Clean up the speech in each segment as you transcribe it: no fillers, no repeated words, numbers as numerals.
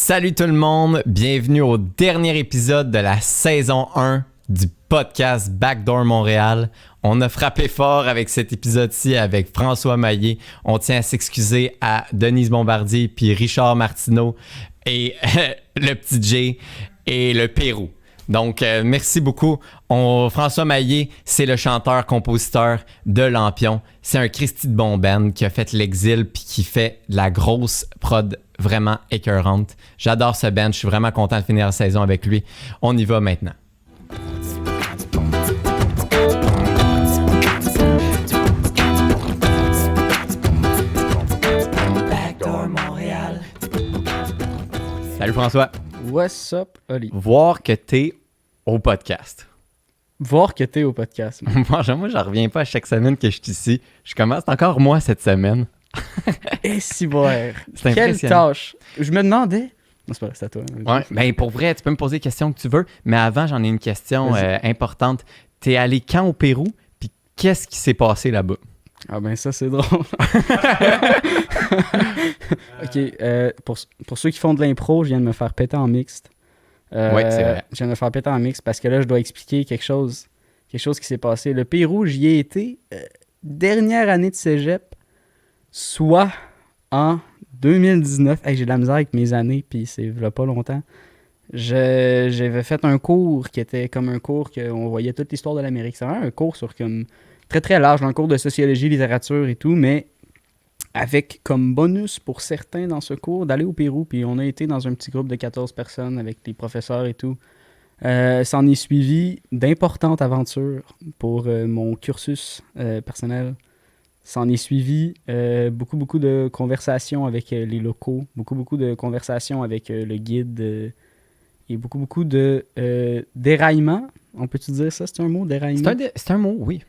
Salut tout le monde, bienvenue au dernier épisode de la saison 1 du podcast Backdoor Montréal. On a frappé fort avec cet épisode-ci avec François Maillet. On tient à s'excuser à Denise Bombardier puis Richard Martineau et le petit J et le Pérou. Donc, merci beaucoup. François Maillet, c'est le chanteur-compositeur de Lampion. C'est un Christy de bon band qui a fait l'exil puis qui fait de la grosse prod vraiment écœurante. J'adore ce band. Je suis vraiment content de finir la saison avec lui. On y va maintenant. Backdoor Montréal. Salut François. What's up, Oli? Voir que t'es au podcast. Voir que t'es au podcast. Moi, j'en reviens pas à chaque semaine que je suis ici. Je commence encore moi cette semaine. Et si voir. C'est Quelle impressionnant. tâche. Je me demandais. Non, c'est pas vrai, c'est à toi. Ouais, ben pour vrai, tu peux me poser les questions que tu veux, mais avant, j'en ai une question importante. T'es allé quand au Pérou? Puis qu'est-ce qui s'est passé là-bas? Ah ben ça, c'est drôle. OK, pour ceux qui font de l'impro, je viens de me faire péter en mixte. Oui, c'est vrai. Je viens de me faire péter en mixte parce que là, je dois expliquer quelque chose qui s'est passé. Le Pérou, j'y ai été dernière année de cégep, soit en 2019. Hey, j'ai de la misère avec mes années, puis c'est là pas longtemps. J'avais fait un cours qui était comme un cours qu'on voyait toute l'histoire de l'Amérique. C'est vraiment un cours sur comme très très large, un cours de sociologie, littérature et tout, mais avec comme bonus pour certains dans ce cours d'aller au Pérou. Puis on a été dans un petit groupe de 14 personnes avec les professeurs et tout. S'en est suivi d'importantes aventures pour mon cursus personnel. S'en est suivi beaucoup de conversations avec les locaux, beaucoup de conversations avec le guide et beaucoup de déraillement. On peut-tu dire ça? C'est un mot, déraillement? C'est un mot, oui.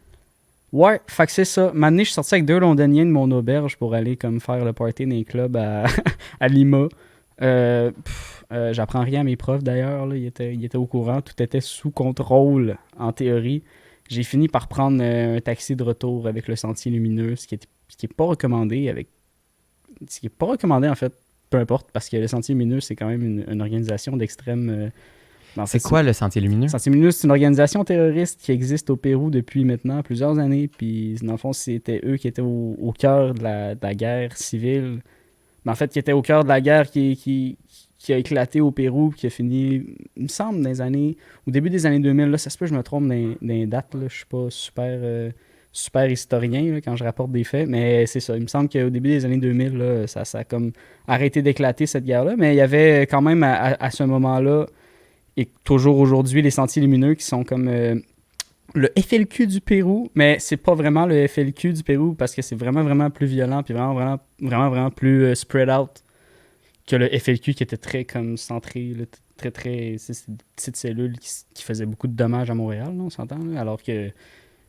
Ouais, fait que c'est ça. Maintenant, je suis sorti avec 2 Londoniens de mon auberge pour aller comme faire le party dans les clubs à Lima. J'apprends rien à mes profs d'ailleurs. Là. Ils étaient au courant. Tout était sous contrôle en théorie. J'ai fini par prendre un taxi de retour avec le Sentier Lumineux, ce qui est pas recommandé ce qui est pas recommandé en fait, peu importe, parce que le Sentier Lumineux, c'est quand même une organisation d'extrême... C'est quoi le Sentier Lumineux? Le Sentier Lumineux, c'est une organisation terroriste qui existe au Pérou depuis maintenant plusieurs années. Puis, dans le fond, c'était eux qui étaient au cœur de la guerre civile. Mais en fait, qui étaient au cœur de la guerre qui a éclaté au Pérou, qui a fini, il me semble, au début des années 2000. Là, ça se peut que je me trompe dans les dates. Là. Je suis pas super historien là, quand je rapporte des faits. Mais c'est ça. Il me semble qu'au début des années 2000, là, ça a comme arrêté d'éclater cette guerre-là. Mais il y avait quand même, à ce moment-là, et toujours aujourd'hui, les Sentiers Lumineux qui sont comme le FLQ du Pérou, mais c'est pas vraiment le FLQ du Pérou parce que c'est vraiment plus violent puis vraiment plus spread out que le FLQ qui était très comme centré, là, c'est des petites cellules qui faisaient beaucoup de dommages à Montréal, là, on s'entend, là, alors que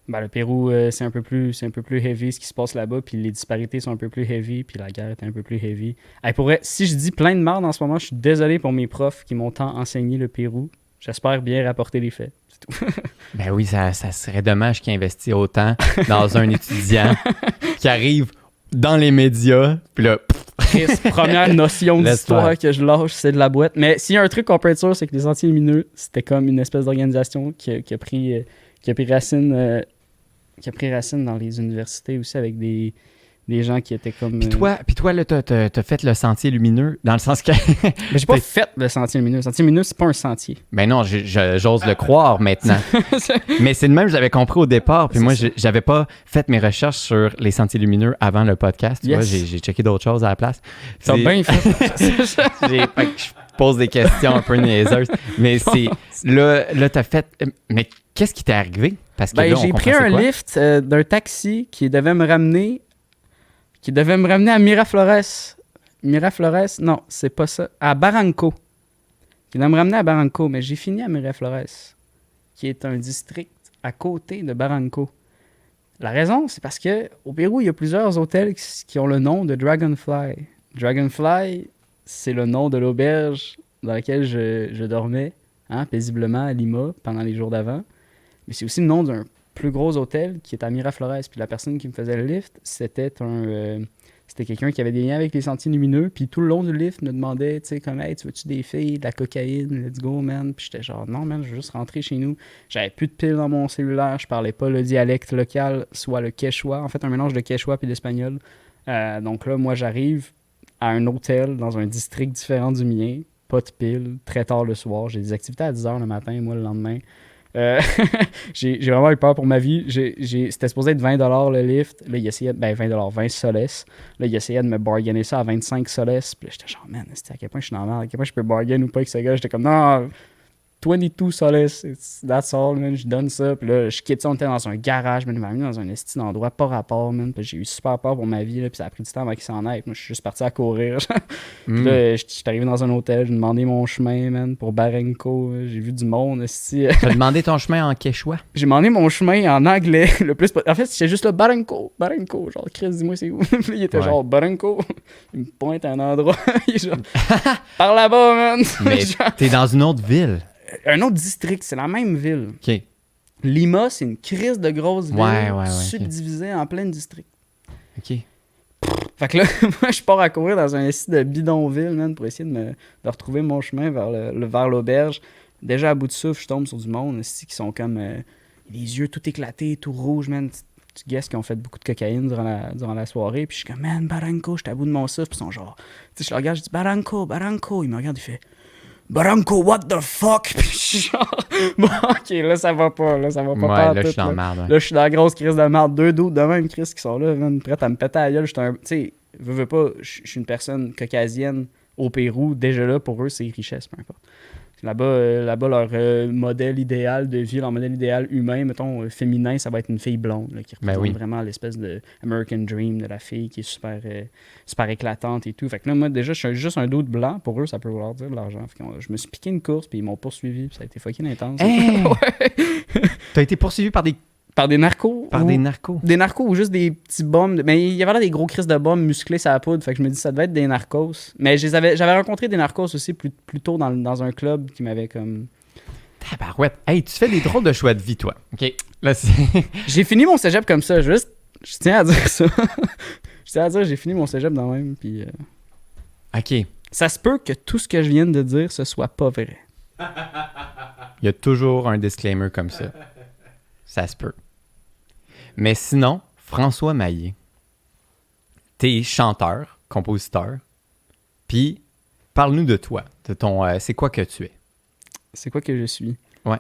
le Pérou, c'est un peu plus heavy ce qui se passe là-bas, puis les disparités sont un peu plus heavy, puis la guerre est un peu plus heavy. Hey, pour vrai, si je dis plein de merde en ce moment, je suis désolé pour mes profs qui m'ont tant enseigné le Pérou. J'espère bien rapporter les faits, c'est tout. Ben oui, ça serait dommage qu'ils investissent autant dans un étudiant qui arrive dans les médias, puis là... Première notion d'histoire que je lâche, c'est de la boîte. Mais s'il y a un truc qu'on peut être sûr, c'est que les Sentiers Lumineux, c'était comme une espèce d'organisation qui a pris racine... qui a pris racine dans les universités aussi avec des gens qui étaient comme... Puis toi là, t'as fait le Sentier Lumineux, dans le sens que... Mais j'ai pas fait le Sentier Lumineux. Le Sentier Lumineux, c'est pas un sentier. Ben non, j'ose le croire maintenant. Mais c'est de même que j'avais compris au départ. Puis moi, j'avais pas fait mes recherches sur les Sentiers Lumineux avant le podcast. Tu vois, j'ai checké d'autres choses à la place. T'as bien fait. Fait que je pose des questions un peu niaiseuses. Mais c'est... Là, t'as fait... Mais qu'est-ce qui t'est arrivé? Parce que là, j'ai pris un lift d'un taxi qui devait me ramener à Miraflores. Miraflores, non, c'est pas ça. À Barranco. Qui devait me ramener à Barranco, mais j'ai fini à Miraflores, qui est un district à côté de Barranco. La raison, c'est parce que au Pérou, il y a plusieurs hôtels qui ont le nom de Dragonfly. Dragonfly, c'est le nom de l'auberge dans laquelle je dormais, paisiblement à Lima pendant les jours d'avant. Mais c'est aussi le nom d'un plus gros hôtel qui est à Miraflores. Puis la personne qui me faisait le lift, c'était C'était quelqu'un qui avait des liens avec les sentiers lumineux. Puis tout le long du lift, me demandait, tu sais, comme, hey, tu veux-tu des filles, de la cocaïne, let's go, man. Puis j'étais genre, non, man, je veux juste rentrer chez nous. J'avais plus de piles dans mon cellulaire. Je parlais pas le dialecte local, soit le quechua. En fait, un mélange de quechua puis d'espagnol. Donc là, moi, j'arrive à un hôtel dans un district différent du mien. Pas de piles, très tard le soir. J'ai des activités à 10h le matin, moi, le lendemain. J'ai vraiment eu peur pour ma vie. C'était supposé être 20$ le lift. Là, il essayait... 20 soles. Là, il essayait de me bargainer ça à 25 soles. Puis là, j'étais genre, man, à quel point je suis normal, à quel point je peux bargain ou pas avec ce gars. J'étais comme, non, 22 soles, that's all, man, je donne ça. Puis là, je quitte ça, on était dans un garage, man, il m'a mis dans un esti d'endroit pas rapport, man. Puis j'ai eu super peur pour ma vie, là, puis ça a pris du temps avant qu'il s'en aille. Moi, je suis juste parti à courir. Puis là, je suis arrivé dans un hôtel, j'ai demandé mon chemin, man, pour Barranco. J'ai vu du monde, esti. T'as demandé ton chemin en quechua? J'ai demandé mon chemin en anglais, le plus... En fait, c'était juste là, Barranco, genre, Chris, dis-moi c'est où? Puis là, il était genre, Barranco. Il me pointe à un endroit, il est genre, par là-bas, man. Mais t'es dans une autre ville. Un autre district, c'est la même ville. OK. Lima, c'est une crise de grosse ville subdivisée en plein district. OK. Fait que là, moi, je pars à courir dans un site de bidonville, man, pour essayer de retrouver mon chemin vers l'auberge. Déjà, à bout de souffle, je tombe sur du monde ici qui sont comme les yeux tout éclatés, tout rouges, man. Tu guesses qu'ils ont fait beaucoup de cocaïne durant la soirée. Puis je suis comme, man, Barranco, j'étais à bout de mon souffle. Puis ils sont genre, tu sais, je le regarde, je dis, Barranco. Il me regarde, il fait, Barranco, what the fuck? Puis je suis genre, bon, ok, là, ça va pas. Là, là, je suis dans la merde. Ouais. Là, je suis dans la grosse crise de merde. 2 doutes de même, Chris, qui sont là, man, prêts à me péter à la gueule. Tu sais, veux pas, je suis une personne caucasienne au Pérou. Déjà là, pour eux, c'est richesse, peu importe. Là-bas, leur modèle idéal de vie, leur modèle idéal humain, mettons, féminin, ça va être une fille blonde, là, qui représente vraiment l'espèce de American Dream de la fille qui est super, super éclatante et tout. Fait que là, moi, déjà, je suis juste un doute blanc. Pour eux, ça peut vouloir dire de l'argent. Je me suis piqué une course, puis ils m'ont poursuivi, puis ça a été fucking intense. Hey! Ouais. T'as été poursuivi par des narcos. Des narcos ou juste des petits bums. Mais il y avait là des gros crises de bums musclés sur la poudre. Fait que je me dis ça devait être des narcos. Mais j'avais rencontré des narcos aussi plus tôt dans un club qui m'avait comme... Tabarouette. Hey, tu fais des drôles de choix de vie, toi. OK. Là, j'ai fini mon cégep comme ça. Je tiens à dire ça. J'ai fini mon cégep dans le même. Puis, OK. Ça se peut que tout ce que je viens de dire, ce soit pas vrai. Il y a toujours un disclaimer comme ça. Ça se peut. Mais sinon, François Maillet, t'es chanteur, compositeur, puis parle-nous de toi, de ton... c'est quoi que tu es? C'est quoi que je suis? Ouais.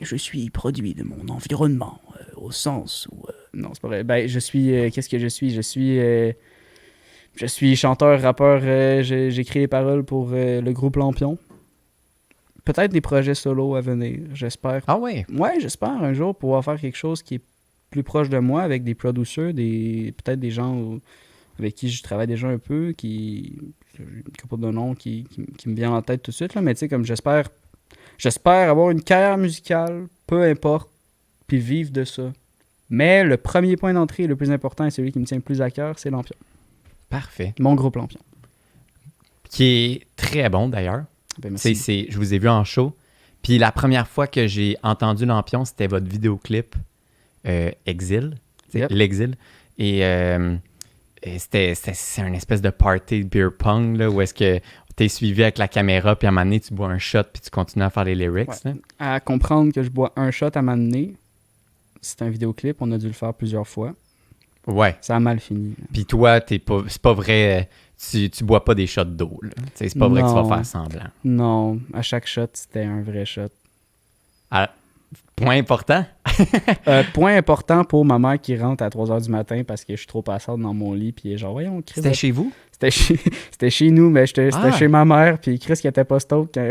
Je suis produit de mon environnement, au sens où... non, c'est pas vrai. Ben, je suis... qu'est-ce que je suis? Je suis chanteur, rappeur, j'écris les paroles pour le groupe Lampion. Peut-être des projets solo à venir, j'espère. Ah ouais? Ouais, j'espère un jour pouvoir faire quelque chose qui est plus proche de moi avec des producers, peut-être des gens avec qui je travaille déjà un peu, une couple de noms qui me vient en tête tout de suite, là, mais tu sais, comme j'espère avoir une carrière musicale, peu importe, puis vivre de ça. Mais le premier point d'entrée, le plus important et celui qui me tient le plus à cœur, c'est Lampion. Parfait. Mon groupe Lampion. Qui est très bon d'ailleurs. Ben, merci. Je vous ai vu en show. Puis la première fois que j'ai entendu Lampion, c'était votre vidéoclip Exil. Yep. L'Exil. Et c'est un espèce de party beer pong là, où est-ce que t'es suivi avec la caméra, puis à un moment donné, tu bois un shot, puis tu continues à faire les lyrics. Ouais. Là. À comprendre que je bois un shot à un moment donné, c'est un vidéoclip, on a dû le faire plusieurs fois. Ouais. Ça a mal fini. Puis toi, c'est pas vrai, tu bois pas des shots d'eau. C'est pas vrai que tu vas faire semblant. Non, à chaque shot, c'était un vrai shot. Point important. Point important pour ma mère qui rentre à 3h du matin parce que je suis trop passante dans mon lit. Puis genre, voyons, Chris. C'était chez vous? C'était chez nous, mais c'était chez ma mère. Puis Chris qui était pas stoked quand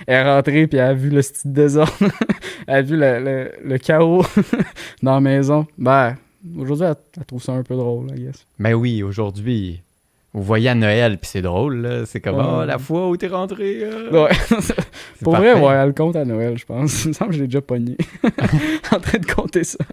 elle est rentrée. Puis elle a vu le style désordre. Elle a vu le chaos dans la maison. Ben, aujourd'hui, elle trouve ça un peu drôle, I guess. Ben oui, aujourd'hui, vous voyez à Noël, puis c'est drôle, là. C'est comme, la fois où t'es rentré. Ouais. Pour vrai, ouais, elle compte à Noël, je pense. Il me semble que je l'ai déjà pogné. En train de compter ça.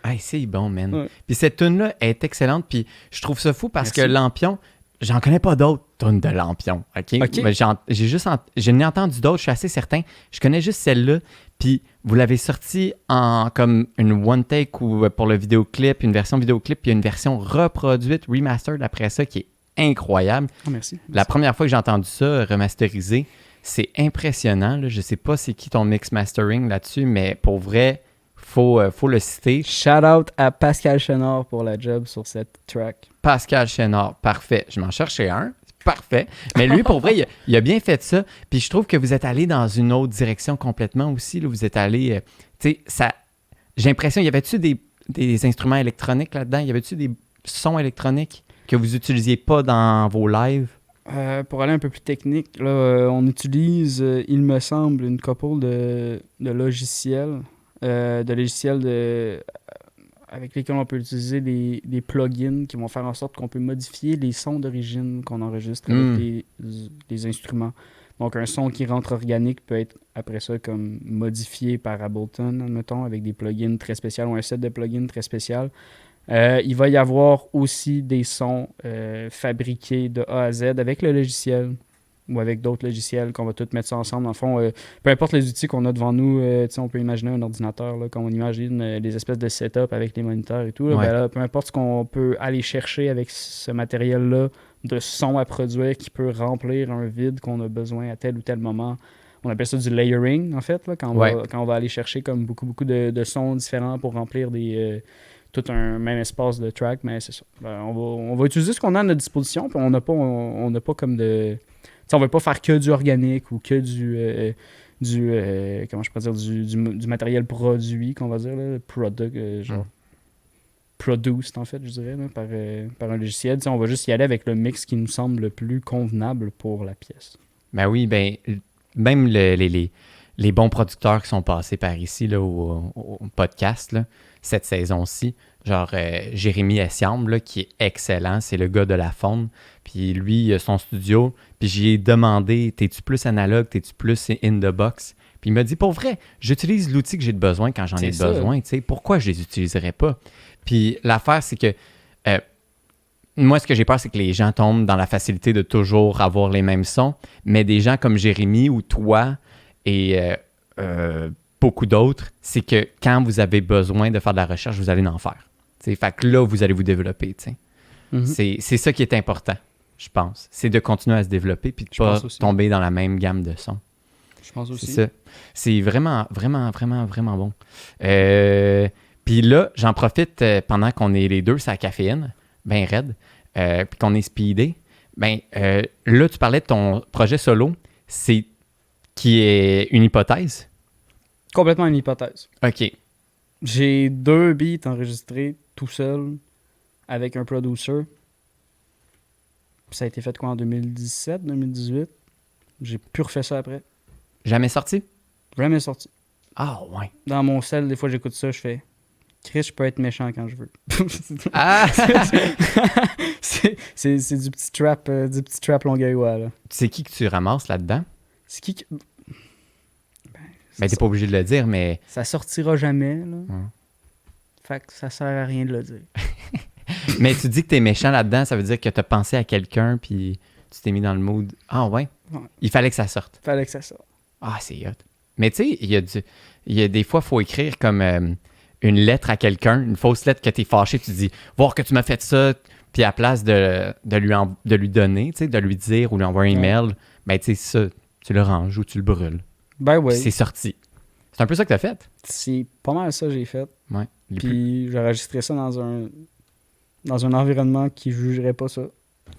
Ah, c'est bon, man. Ouais. Puis cette tune-là est excellente, puis je trouve ça fou parce que Lampion, j'en connais pas d'autres tunes de Lampion, OK? OK. Mais je n'ai entendu d'autres, je suis assez certain. Je connais juste celle-là. Puis vous l'avez sorti en comme une one take ou pour le vidéoclip, une version vidéoclip, puis une version reproduite, remastered après ça, qui est incroyable. Oh, merci. La première fois que j'ai entendu ça, remasterisé, c'est impressionnant. Là. Je sais pas c'est qui ton mix mastering là-dessus, mais pour vrai, faut le citer. Shout out à Pascal Chenard pour la job sur cette track. Pascal Chénard, parfait. Je m'en cherchais un, c'est parfait. Mais lui, pour vrai, il a bien fait ça. Puis je trouve que vous êtes allé dans une autre direction complètement aussi. Là. Vous êtes allé, tu sais, ça. J'ai l'impression, y avait-tu des instruments électroniques là-dedans? Y avait-tu des sons électroniques que vous utilisiez pas dans vos lives? Pour aller un peu plus technique, là, on utilise, il me semble, une couple de logiciels. Avec lesquels on peut utiliser des plugins qui vont faire en sorte qu'on peut modifier les sons d'origine qu'on enregistre avec les instruments. Donc, un son qui rentre organique peut être, après ça, comme modifié par Ableton, admettons, avec des plugins très spéciaux ou un set de plugins très spécial. Il va y avoir aussi des sons fabriqués de A à Z avec le logiciel ou avec d'autres logiciels qu'on va tous mettre ça ensemble. En fond, peu importe les outils qu'on a devant nous, on peut imaginer un ordinateur, là, quand on imagine les espèces de setup avec les moniteurs et tout. Là, Ouais. ben là, peu importe ce qu'on peut aller chercher avec ce matériel-là de son à produire qui peut remplir un vide qu'on a besoin à tel ou tel moment. On appelle ça du layering, en fait, là, quand on va aller chercher comme beaucoup de sons différents pour remplir tout un même espace de track, mais c'est ça. Ben, on va utiliser ce qu'on a à notre disposition, puis on n'a pas comme de... T'sais, on veut pas faire que du organique ou que comment je peux dire, du matériel produit, qu'on va dire, là, produced, en fait, je dirais, là, par un logiciel. T'sais, on va juste y aller avec le mix qui nous semble le plus convenable pour la pièce. Ben oui, ben même les bons producteurs qui sont passés par ici là, au podcast là, cette saison-ci, genre Jérémy Essiamble, là, qui est excellent, c'est le gars de la faune. Puis lui, il a son studio, puis j'ai demandé, t'es-tu plus analogue, t'es-tu plus in the box? Puis il m'a dit, pour vrai, j'utilise l'outil que j'ai de besoin quand j'en ai C'est ça. besoin, tu sais, pourquoi je les utiliserais pas? Puis l'affaire, c'est que moi, ce que j'ai peur, c'est que les gens tombent dans la facilité de toujours avoir les mêmes sons, mais des gens comme Jérémy ou toi et beaucoup d'autres, c'est que quand vous avez besoin de faire de la recherche, vous allez en faire. T'sais, fait que là, vous allez vous développer. T'sais. Mhm. C'est ça qui est important, je pense. C'est de continuer à se développer puis de Je pas pense aussi. tomber dans la même gamme de sons. Je pense aussi. C'est ça. C'est vraiment, vraiment, vraiment, vraiment bon. Puis là, j'en profite pendant qu'on est les deux sur la caféine, ben raide, puis qu'on est speedé. Ben, là, tu parlais de ton projet solo, c'est qui est une hypothèse. Complètement une hypothèse. OK. J'ai 2 beats enregistrés tout seul avec un producer. Ça a été fait quoi en 2017, 2018? J'ai plus refait ça après. Jamais sorti? Jamais sorti. Ah, ouais. Dans mon cell, des fois, j'écoute ça, je fais Chris, je peux être méchant quand je veux. Ah! c'est du petit trap longueuillois, là. Tu sais qui que tu ramasses là-dedans? C'est qui que- Ben, t'es pas obligé de le dire, mais... Ça sortira jamais, là. Hum. Fait que ça sert à rien de le dire. Mais tu dis que t'es méchant là-dedans, ça veut dire que t'as pensé à quelqu'un, puis tu t'es mis dans le mood. Ah, ouais? Ouais. Il fallait que ça sorte. Fallait que ça sorte. Ah, c'est hot. Mais tu sais, il y a des fois, il faut écrire comme une lettre à quelqu'un, une fausse lettre que t'es fâché, tu dis « Voir que tu m'as fait ça », puis à la place de lui donner, tu sais, de lui dire ou lui envoyer un email, ben tu sais, ça, tu le ranges ou tu le brûles. Ben Puis ouais. c'est sorti. C'est un peu ça que t'as fait. C'est pas mal ça que j'ai fait. Ouais. Puis j'ai enregistré ça dans un environnement qui jugerait pas ça.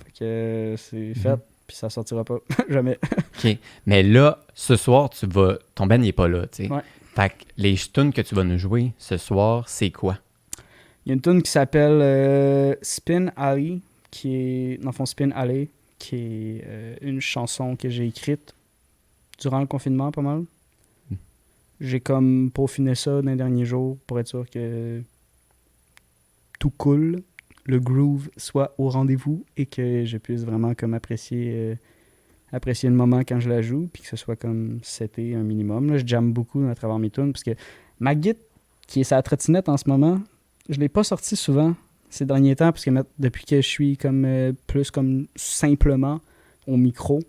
Fait que c'est fait, puis ça sortira pas. Jamais. OK. Mais là, ce soir, ton band n'est pas là, tu sais. Ouais. Fait que les tunes que tu vas nous jouer ce soir, c'est quoi? Il y a une tune qui s'appelle Spin Alley, qui est, dans le fond, Spin Alley, qui est une chanson que j'ai écrite durant le confinement, pas mal. J'ai comme peaufiné ça dans les derniers jours pour être sûr que tout coule, le groove soit au rendez-vous et que je puisse vraiment comme apprécier le moment quand je la joue, puis que ce soit comme c'était un minimum. Là, je jamme beaucoup à travers mes tunes, parce que ma guitare, qui est sa trottinette en ce moment, je l'ai pas sortie souvent ces derniers temps, parce que depuis que je suis comme plus comme simplement au micro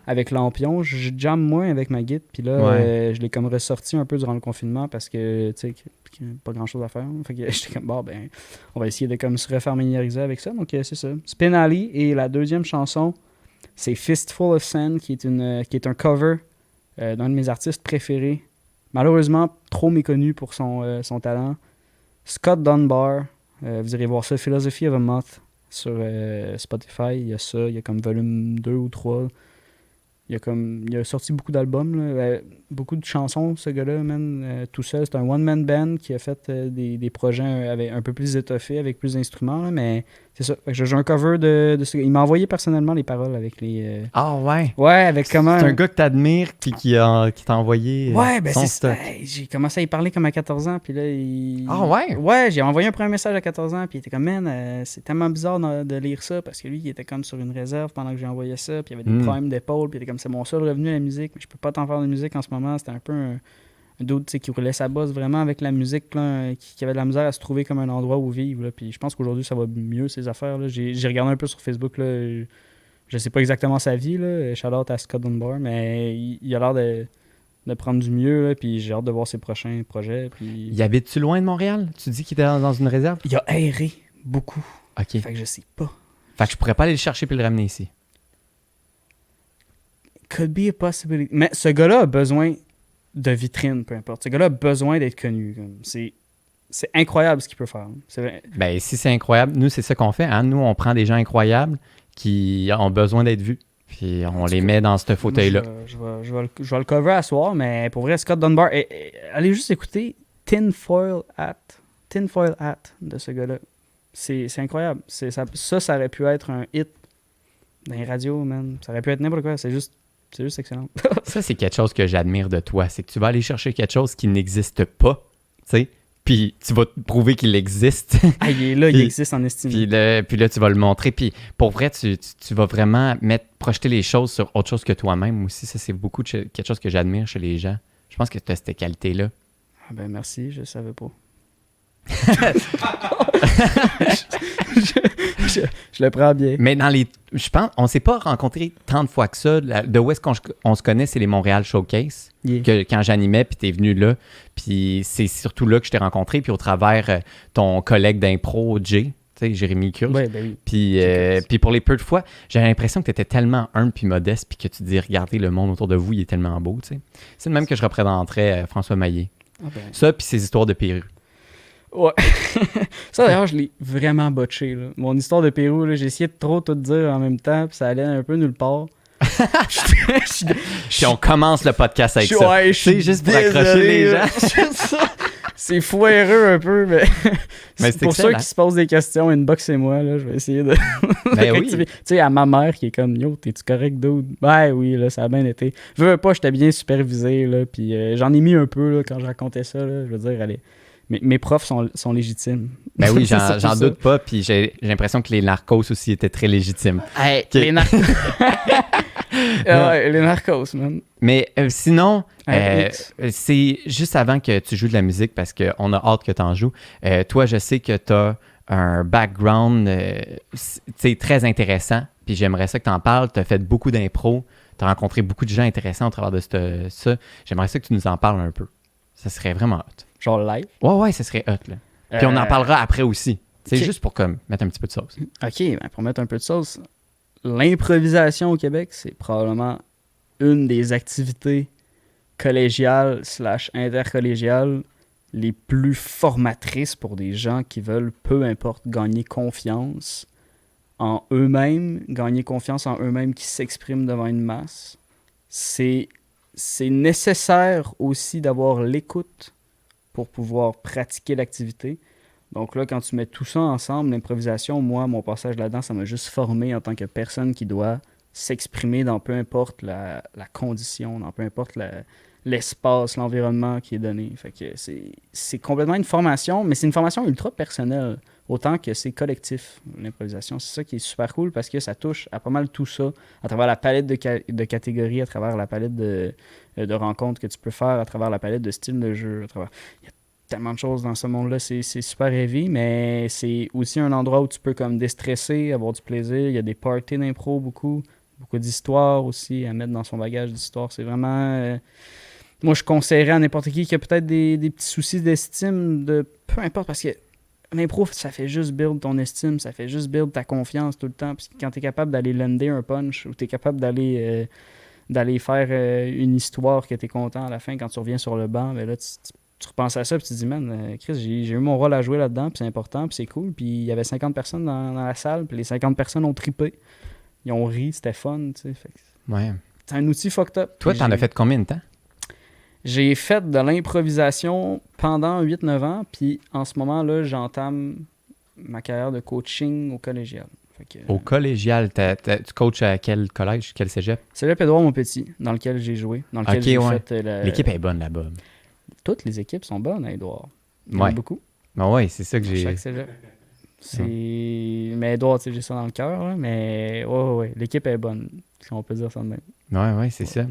avec Lampion, je jamme moins avec ma guitare. Puis là, Ouais. je l'ai comme ressorti un peu durant le confinement parce que, tu sais, qu'il y a pas grand-chose à faire. Fait que j'étais comme, bon, ben, on va essayer de comme se refamiliariser avec ça. Donc, c'est ça. Spin Alley. Et la deuxième chanson, c'est Fistful of Sand, qui est un cover d'un de mes artistes préférés. Malheureusement, trop méconnu pour son talent. Scott Dunbar. Vous irez voir ça, Philosophy of a Moth, sur Spotify. Il y a ça, il y a comme volume 2 ou 3. Il a sorti beaucoup d'albums, là, beaucoup de chansons, ce gars-là, man, tout seul. C'est un one-man band qui a fait des projets avec, un peu plus étoffés, avec plus d'instruments, là, mais c'est ça. Fait que je joue un cover de ce gars. Il m'a envoyé personnellement les paroles avec les... Ah ouais. Ouais, avec comment... C'est un gars que t'admires puis qui t'a envoyé Ouais, ben son c'est stock. ça. Hey, j'ai commencé à y parler comme à 14 ans, puis là, Ah ouais? Ouais, j'ai envoyé un premier message à 14 ans, puis il était comme, man, c'est tellement bizarre de lire ça, parce que lui, il était comme sur une réserve pendant que j'ai envoyé ça, puis il y avait des problèmes d'épaule, puis il était comme, c'est mon seul revenu à la musique, mais je peux pas t'en faire de musique en ce moment. C'était un peu un dude, tu sais, qui roulait sa bosse vraiment avec la musique, là, qui avait de la misère à se trouver comme un endroit où vivre, là, puis je pense qu'aujourd'hui, ça va mieux, ces affaires, là. J'ai regardé un peu sur Facebook, là, je sais pas exactement sa vie, là, shout-out à Scott Dunbar, mais il a l'air de prendre du mieux, là, puis j'ai hâte de voir ses prochains projets. Puis... Il habite-tu loin de Montréal? Tu dis qu'il était dans une réserve? Il a erré beaucoup. OK. Fait que je sais pas. Fait que je pourrais pas aller le chercher puis le ramener ici. Could be a possibility. Mais ce gars-là a besoin de vitrine, peu importe. Ce gars-là a besoin d'être connu. C'est incroyable ce qu'il peut faire. Ben, si c'est incroyable, nous, c'est ça qu'on fait. Hein? Nous, on prend des gens incroyables qui ont besoin d'être vus. Puis on les met dans ce fauteuil-là. Je vais le cover à soir, mais pour vrai, Scott Dunbar, allez juste écouter Tinfoil Hat de ce gars-là. C'est incroyable. Ça aurait pu être un hit dans les radios, man. Ça aurait pu être n'importe quoi. C'est juste excellent. Ça, c'est quelque chose que j'admire de toi. C'est que tu vas aller chercher quelque chose qui n'existe pas, tu sais, puis tu vas te prouver qu'il existe. Ah, il est là, il existe en estime. Puis là, tu vas le montrer. Puis pour vrai, tu vas vraiment projeter les choses sur autre chose que toi-même aussi. Ça, c'est beaucoup quelque chose que j'admire chez les gens. Je pense que tu as cette qualité-là. Ah ben merci, je savais pas. je le prends bien. Mais je pense, on s'est pas rencontrés tant de fois que ça. De où est-ce qu'on se connaît, c'est les Montréal Showcase. Yeah. Quand j'animais, puis t'es venu là. Puis c'est surtout là que je t'ai rencontré, puis au travers ton collègue d'impro, Jay, tu sais, Jérémy Kurz. Ouais, ben oui. Puis pour les peu de fois, j'avais l'impression que t'étais tellement humble puis modeste, puis que tu dis, regardez, le monde autour de vous, il est tellement beau, tu sais. C'est le même que je représenterais François Maillet. Ah ben. Ça, puis ses histoires de Pérou. Ouais. Ça, d'ailleurs, je l'ai vraiment botché. Là. Mon histoire de Pérou, là, j'ai essayé de trop tout dire en même temps, puis ça allait un peu nulle part. Puis on commence le podcast avec ça. Ouais, c'est juste pour accrocher les gens. C'est foireux un peu, mais c'est pour excellent. ceux qui se posent des questions, inboxez-moi, là, je vais essayer de Ben oui. rectifier. Tu sais, à ma mère qui est comme, yo, t'es-tu correct, dude? Ben oui, là, ça a bien été. Veux pas, j'étais bien supervisé, là, puis j'en ai mis un peu, là, quand je racontais ça, là, je veux dire, allez. Mes profs sont légitimes. Ben oui, C'est surtout j'en ça. doute pas. Puis j'ai l'impression que les narcos aussi étaient très légitimes. Hey, Okay. les narcos. Ouais, les narcos, man. Mais sinon, X. c'est juste avant que tu joues de la musique, parce qu'on a hâte que tu en joues. Toi, je sais que tu as un background très intéressant. Puis j'aimerais ça que tu en parles. Tu as fait beaucoup d'impro. Tu as rencontré beaucoup de gens intéressants au travers de ça. J'aimerais ça que tu nous en parles un peu. Ça serait vraiment hot. Genre live. Ouais, ça serait hot, là. Puis on en parlera après aussi. C'est ok. juste pour comme mettre un petit peu de sauce. OK, ben pour mettre un peu de sauce, l'improvisation au Québec, c'est probablement une des activités collégiales / intercollégiales les plus formatrices pour des gens qui veulent, peu importe, gagner confiance en eux-mêmes, qui s'expriment devant une masse. C'est nécessaire aussi d'avoir l'écoute pour pouvoir pratiquer l'activité. Donc là, quand tu mets tout ça ensemble, l'improvisation, moi, mon passage là-dedans, ça m'a juste formé en tant que personne qui doit s'exprimer dans peu importe la condition, dans peu importe l'espace, l'environnement qui est donné. Fait que c'est complètement une formation, mais c'est une formation ultra personnelle, autant que c'est collectif, l'improvisation. C'est ça qui est super cool parce que ça touche à pas mal tout ça, à travers la palette de catégories, à travers la palette de rencontres que tu peux faire, à travers la palette de styles de jeu, à travers... Il y a tellement de choses dans ce monde-là, c'est super heavy, mais c'est aussi un endroit où tu peux comme déstresser, avoir du plaisir. Il y a des parties d'impro beaucoup d'histoires aussi à mettre dans son bagage d'histoire. C'est vraiment... moi, je conseillerais à n'importe qui a peut-être des petits soucis d'estime, de peu importe, parce que l'impro, ça fait juste build ton estime, ça fait juste build ta confiance tout le temps. Puis quand t'es capable d'aller lander un punch ou t'es capable d'aller faire une histoire que t'es content à la fin quand tu reviens sur le banc, ben là, tu repenses à ça puis tu te dis, man, Chris, j'ai eu mon rôle à jouer là-dedans, puis c'est important, puis c'est cool. Puis il y avait 50 personnes dans la salle, puis les 50 personnes ont trippé. Ils ont ri, c'était fun, tu sais. Ouais. C'est un outil fucked up. Toi, t'en as fait combien de temps? J'ai fait de l'improvisation pendant 8-9 ans, puis en ce moment-là, j'entame ma carrière de coaching au collégial. Au collégial, tu coaches à quel collège, quel cégep? Cégep Édouard-Montpetit, dans lequel j'ai joué. Dans lequel j'ai fait l'équipe est bonne là-bas. Toutes les équipes sont bonnes à Édouard. Il y en a beaucoup. Ben ouais, c'est ça que j'ai... Chaque cégep. Mais Édouard, tu sais, j'ai ça dans le cœur, là, mais ouais, l'équipe est bonne, si on peut dire ça de même. Ouais, c'est ça.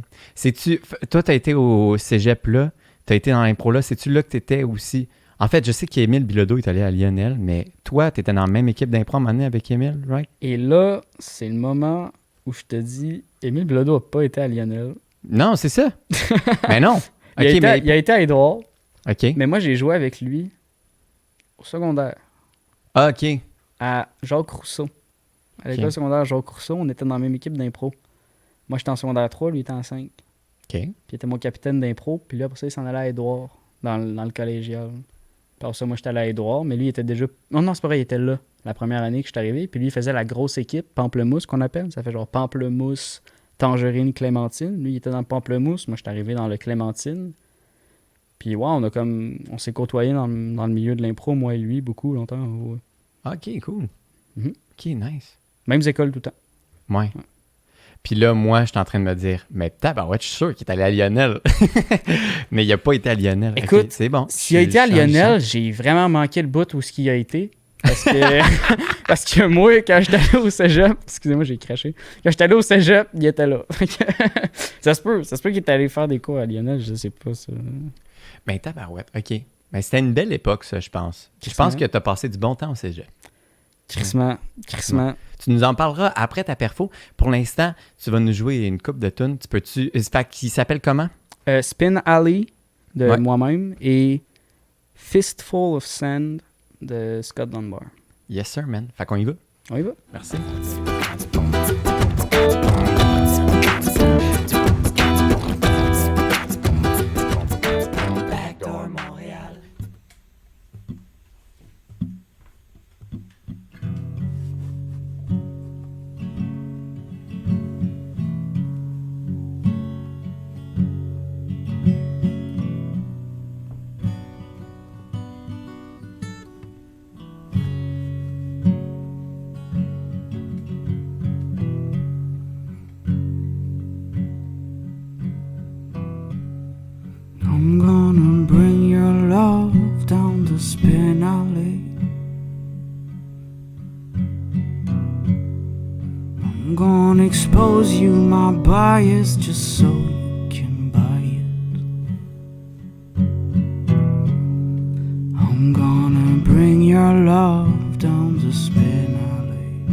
Toi, t'as été au cégep là, t'as été dans l'impro là, c'est-tu là que t'étais aussi... En fait, je sais qu'Émile Bilodeau est allé à Lionel, mais toi, t'étais dans la même équipe d'impro à un moment donné avec Émile, right? Et là, c'est le moment où je te dis, Émile Bilodeau n'a pas été à Lionel. Non, c'est ça. Mais non. Il a été à Édouard. OK. Mais moi, j'ai joué avec lui au secondaire. Ah, OK. À Jacques Rousseau. À l'école secondaire Jacques Rousseau, on était dans la même équipe d'impro. Moi, j'étais en secondaire 3, lui, il était en 5. OK. Puis il était mon capitaine d'impro. Puis là, après ça, il s'en allait à Édouard, dans le collégial. Puis après ça, moi, j'étais allé à Édouard, mais lui, il était déjà... Non, c'est pas vrai, il était là, la première année que je suis arrivé. Puis lui, il faisait la grosse équipe, Pamplemousse, qu'on appelle. Ça fait genre Pamplemousse, Tangerine, Clémentine. Lui, il était dans le Pamplemousse. Moi, je suis arrivé dans le Clémentine. Puis ouais, on s'est côtoyés dans le milieu de l'impro, moi et lui, beaucoup, longtemps. Ouais. OK, cool. Mm-hmm. OK, nice. Mêmes écoles tout le temps. Ouais. Puis là, moi, je suis en train de me dire, mais tabarouette, je suis sûr qu'il est allé à Lionel. Mais il n'a pas été à Lionel. Écoute, okay, c'est bon. S'il a été à Lionel, j'ai vraiment manqué le bout où ce qu'il a été. Parce que moi, quand j'étais allé au cégep, excusez-moi, j'ai craché. Quand j'étais allé au cégep, il était là. Ça se peut qu'il est allé faire des cours à Lionel, je sais pas ça. Ben tabarouette, OK. Ben c'était une belle époque, ça, je pense. Je pense que tu as passé du bon temps au cégep. Crissement. Tu nous en parleras après ta perfo. Pour l'instant, tu vas nous jouer une coupe de tunes. Qui s'appelle comment? Spin Alley de moi-même et Fistful of Sand de Scott Dunbar. Yes, sir, man. Fait qu'on y va. On y va. Merci. Backdoor Montréal. I'm gonna bring your love down the spin alley. I'm gonna expose you, my bias, just so you can buy it. I'm gonna bring your love down the spin alley.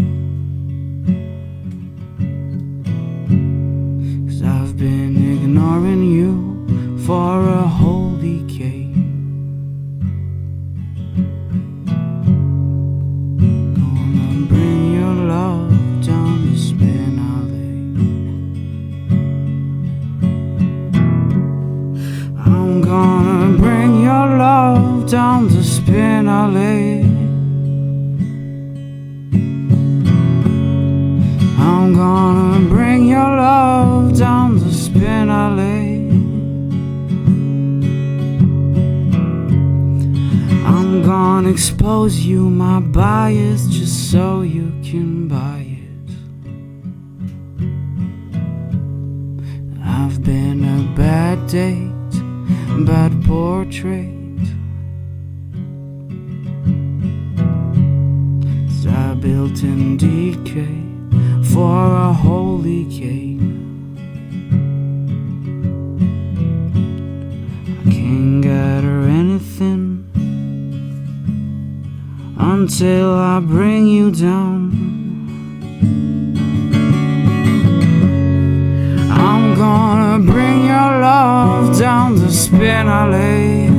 'Cause I've been ignoring you for a whole decade. Gonna bring your love down the spin alley. I'm gonna bring your love down the spin alley. I'm gonna bring your love down the spin alley. I'm gonna expose you, my bias, just so you can buy it. I've been a bad date, bad portrait. 'Cause I built in decay for a holy cane. I can't get her anything until I bring you down. I'm gonna bring your love down the spin alley.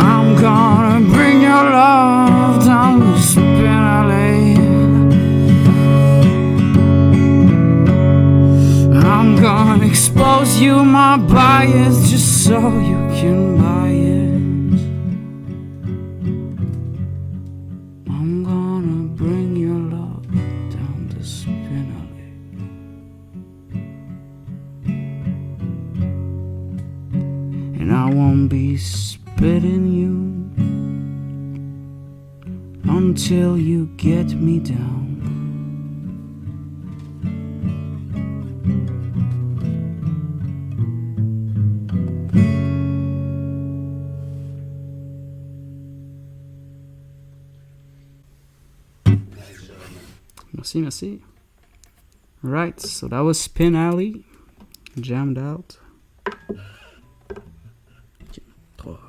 I'm gonna bring your love down the spin alley. I'm gonna expose you, my bias, just so you can buy it. I'm gonna bring your love down the spin alley. And I won't be spitting you until you get me down. Merci, merci. Right, so that was Spin Alley, Jammed Out. Okay, 3, 4.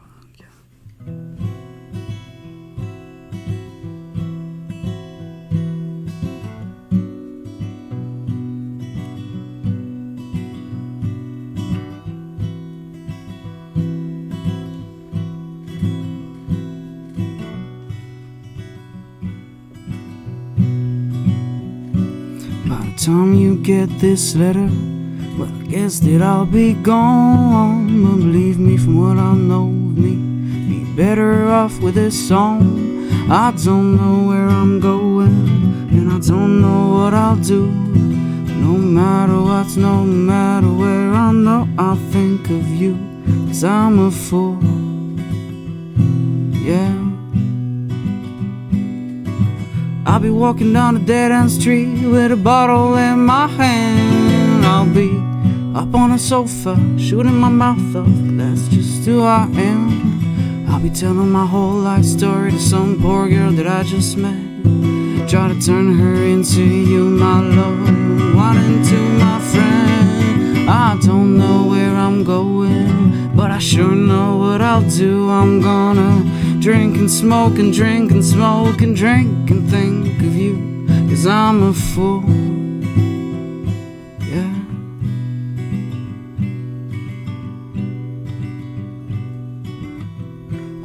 By the time you get this letter, well, I guess that I'll be gone. But believe me, from what I know of me, be better off with this song. I don't know where I'm going, and I don't know what I'll do. No matter what, no matter where, I know I'll think of you, 'cause I'm a fool, yeah. I'll be walking down a dead-end street with a bottle in my hand. I'll be up on a sofa, shooting my mouth off, that's just who I am. I'll be telling my whole life story to some poor girl that I just met. Try to turn her into you, my love, one into my friend. I don't know where I'm going, but I sure know what I'll do. I'm gonna drink and smoke and drink and smoke and drink and think of you, 'cause I'm a fool, yeah.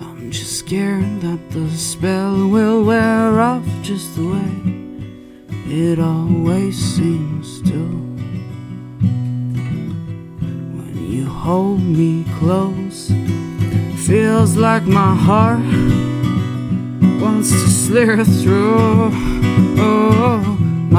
I'm just scared that the spell will wear off just the way it always seems to. When you hold me close, feels like my heart wants to slither through. Oh,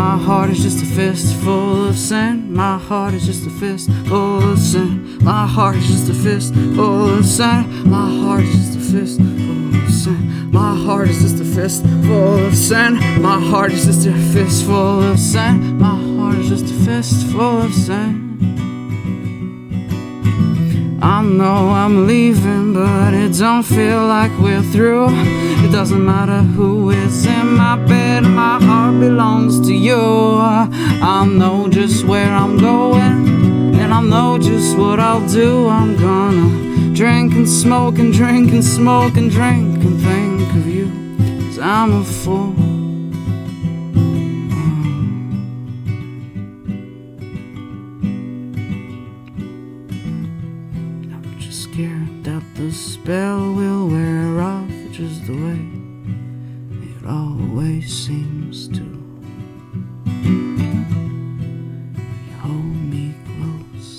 my heart is just a fist full of sand. My heart is just a fist full of sand. My heart is just a fist full of sand. My heart is just a fist full of sand. My heart is just a fist full of sand. My heart is just a fist full of sand. My heart is just a fist full of sand. I know I'm leaving, but it don't feel like we're through. It doesn't matter who is in my bed, my heart belongs to you. I know just where I'm going, and I know just what I'll do. I'm gonna drink and smoke and drink and smoke and drink and think of you, 'cause I'm a fool. Scared that the spell will wear off just the way it always seems to. You hold me close,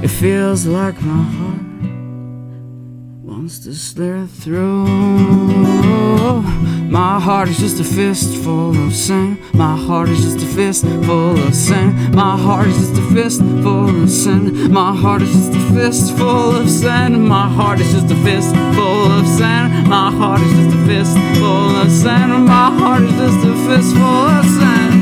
it feels like my heart wants to slither through. My heart is just a fist full of sand. My heart is just a fist full of sand. My heart is just a fist full of sand. My heart is just a fist full of sand. My heart is just a fist full of sand. My heart is just a fist full of sand. My heart is just a fist full of sand.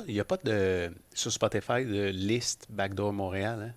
y a pas de, sur Spotify de liste Backdoor Montréal, hein?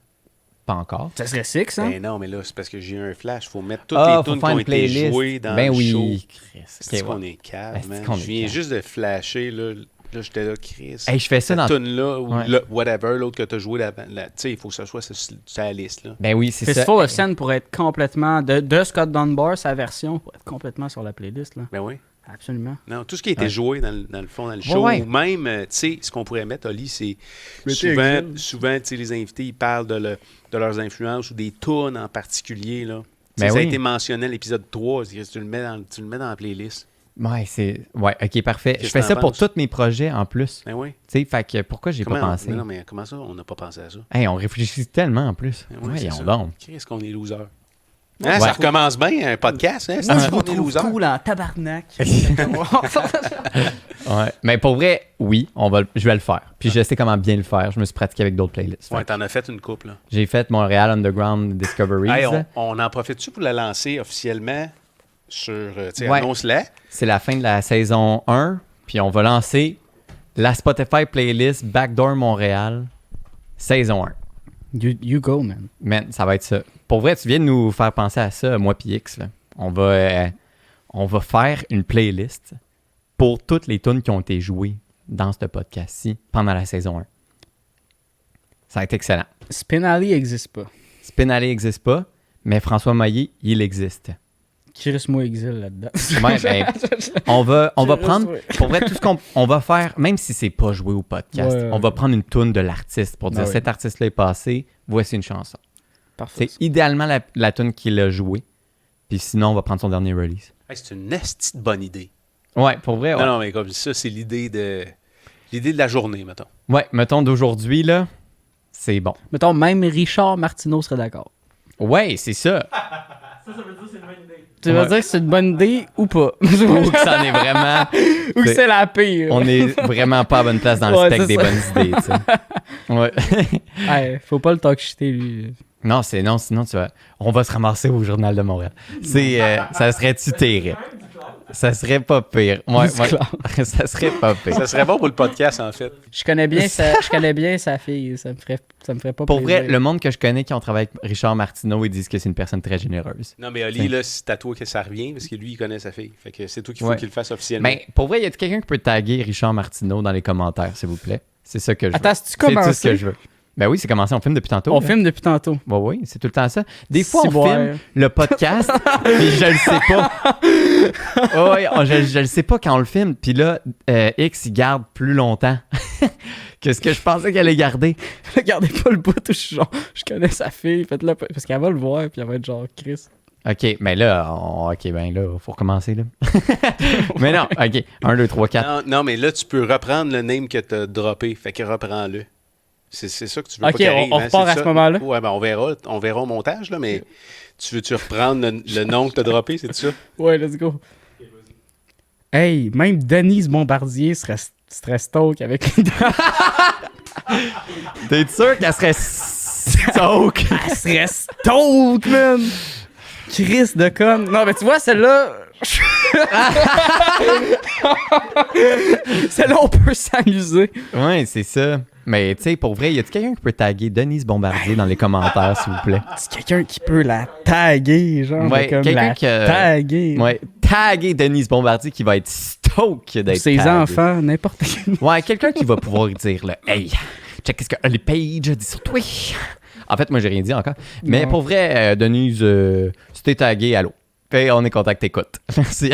Pas encore. Ça serait sick, hein? Ben non, mais là, c'est parce que j'ai un flash. Il faut mettre toutes Ah, les faut tunes qui faire ont une été playlist. jouées dans Ben le oui, show. Chris. C'est Ok, qu'on ouais. est calme, Ben, man. c'est qu'on Je est viens calme. juste de flasher, là. Là, j'étais là, Chris. Hey, je fais ça dans... Cette tune-là, ou Ouais. whatever, l'autre que tu as joué, tu sais, il faut que ça soit sur la liste, là. Ben oui, c'est ça. Fistful of Sand pourrait être complètement... De Scott Dunbar, sa version, pourrait être complètement sur la playlist, là. Ben oui. Absolument. Non, tout ce qui a été Ouais. joué dans le fond, dans le show, Ouais. ou même, tu sais, ce qu'on pourrait mettre, Oli, c'est Pretty souvent tu sais, les invités, ils parlent de leurs influences ou des tunes en particulier, là. Tu sais, Ben ça a oui. été mentionné à l'épisode 3, tu le mets dans la playlist. Ouais, c'est... Ouais, ok, parfait. Qu'est-ce Je fais que ça t'en pour penses? tous mes projets en plus. Ben oui. Tu sais, fait que pourquoi j'ai pas pensé? Non, mais comment ça, on n'a pas pensé à ça? Hey, on réfléchit tellement en plus. Ben oui, c'est Voyons ça. donc. Qu'est-ce qu'on est loser? Ouais. Hein, ça recommence bien, un podcast, hein? C'est Moi, je qu'on vous est trouve loser. cool en tabarnak. Ouais. Mais pour vrai, oui, je vais le faire. Puis je sais comment bien le faire. Je me suis pratiqué avec d'autres playlists. Ouais, Fait que t'en as fait une couple, là. j'ai fait Montréal Underground Discoveries. Hey, on en profite-tu pour la lancer officiellement sur, tu sais, Ouais. annonce-la? C'est la fin de la saison 1. Puis on va lancer la Spotify playlist Backdoor Montréal saison 1. You go, man. Man, ça va être ça. Pour vrai, tu viens de nous faire penser à ça, moi puis X. Là. On va faire une playlist pour toutes les tunes qui ont été jouées dans ce podcast-ci pendant la saison 1. Ça va être excellent. Spin Alley n'existe pas. Spin Alley n'existe pas, mais François Maillet, il existe. Chris Mo exile là-dedans. Ouais, ben, on va Chris, prendre, ouais. pour vrai, tout ce qu'on va faire, même si c'est pas joué au podcast, Ouais. on va prendre une tune de l'artiste pour dire Ah ouais. cet artiste-là est passé, voici une chanson. Parfait. C'est idéalement la tune qu'il a jouée, puis sinon on va prendre son dernier release. Hey, c'est une esti de bonne idée. Ouais, pour vrai, ouais. Non, mais comme ça, c'est l'idée de la journée, mettons. Ouais, mettons d'aujourd'hui, là, c'est bon. Mettons, même Richard Martineau serait d'accord. Ouais, c'est ça. Tu veux Ouais. dire que c'est une bonne idée ou pas? Ou que ça en est vraiment... Ou que c'est la pire. On est vraiment pas à bonne place dans le Ouais, spectre c'est des ça. bonnes idées, tu sais. Ouais. Hey, faut pas le talk shitter, lui. Non, sinon tu vas... On va se ramasser au Journal de Montréal. Ça serait-tu terrible? Ça serait pas pire. Ouais, C'est ouais. clair. Ça serait pas pire. Ça serait bon pour le podcast, en fait. Je connais bien sa fille. Ça me ferait pas Pour plaisir. vrai, le monde que je connais qui ont travaillé avec Richard Martineau, ils disent que c'est une personne très généreuse. Non, mais Oli, là, c'est à toi que ça revient, parce que lui, il connaît sa fille. Fait que c'est toi qu'il faut Ouais. qu'il le fasse officiellement. Mais pour vrai, y a quelqu'un qui peut taguer Richard Martineau dans les commentaires, s'il vous plaît? C'est ça que je veux. Attends, c'est-tu C'est tout ce commencé? que je veux. Ben oui, c'est commencé. On filme depuis tantôt. On là. filme depuis tantôt. Bah oui, c'est tout le temps ça. Des fois, on Ciboire. filme le podcast, puis je le sais pas. Oh, oui, je le sais pas quand on le filme. Puis là, X, il garde plus longtemps que ce que je pensais qu'elle allait garder. Regardez pas le bout où je connais sa fille. Faites-le parce qu'elle va le voir puis elle va être genre Chris. OK, mais là, ben là, faut recommencer, là. Mais non, OK. 1, 2, 3, 4. Non, mais là, tu peux reprendre le name que t'as droppé. Fait que reprends-le. C'est ça que tu veux Ok, pas qu'il arrive, on hein, repart c'est à ce ça? moment-là? Ouais, ben on verra au montage, là, mais tu veux-tu reprendre le nom que t'as droppé, c'est ça? Ouais, let's go. Hey, même Denise Bombardier serait stoke avec T'es sûr qu'elle serait stoke? Elle serait stoke, man! Chris de conne. Non, mais tu vois, celle-là. Celle-là, on peut s'amuser. Ouais, c'est ça. Mais tu sais, pour vrai, y a-t-il quelqu'un qui peut taguer Denise Bombardier dans les commentaires, s'il vous plaît? C'est quelqu'un qui peut la taguer, genre. Ouais, comme quelqu'un la qui, taguer. Ouais, taguer Denise Bombardier qui va être stoke d'être Ses tagué. enfants, n'importe qui. Ouais, quelqu'un qui va pouvoir dire, là, hey, check qu'est-ce que Holly Page a dit sur toi. En fait, moi, j'ai rien dit encore. Mais Non. pour vrai, Denise, si t'es tagué, allô. Fait, on est content que t'écoutes. Merci.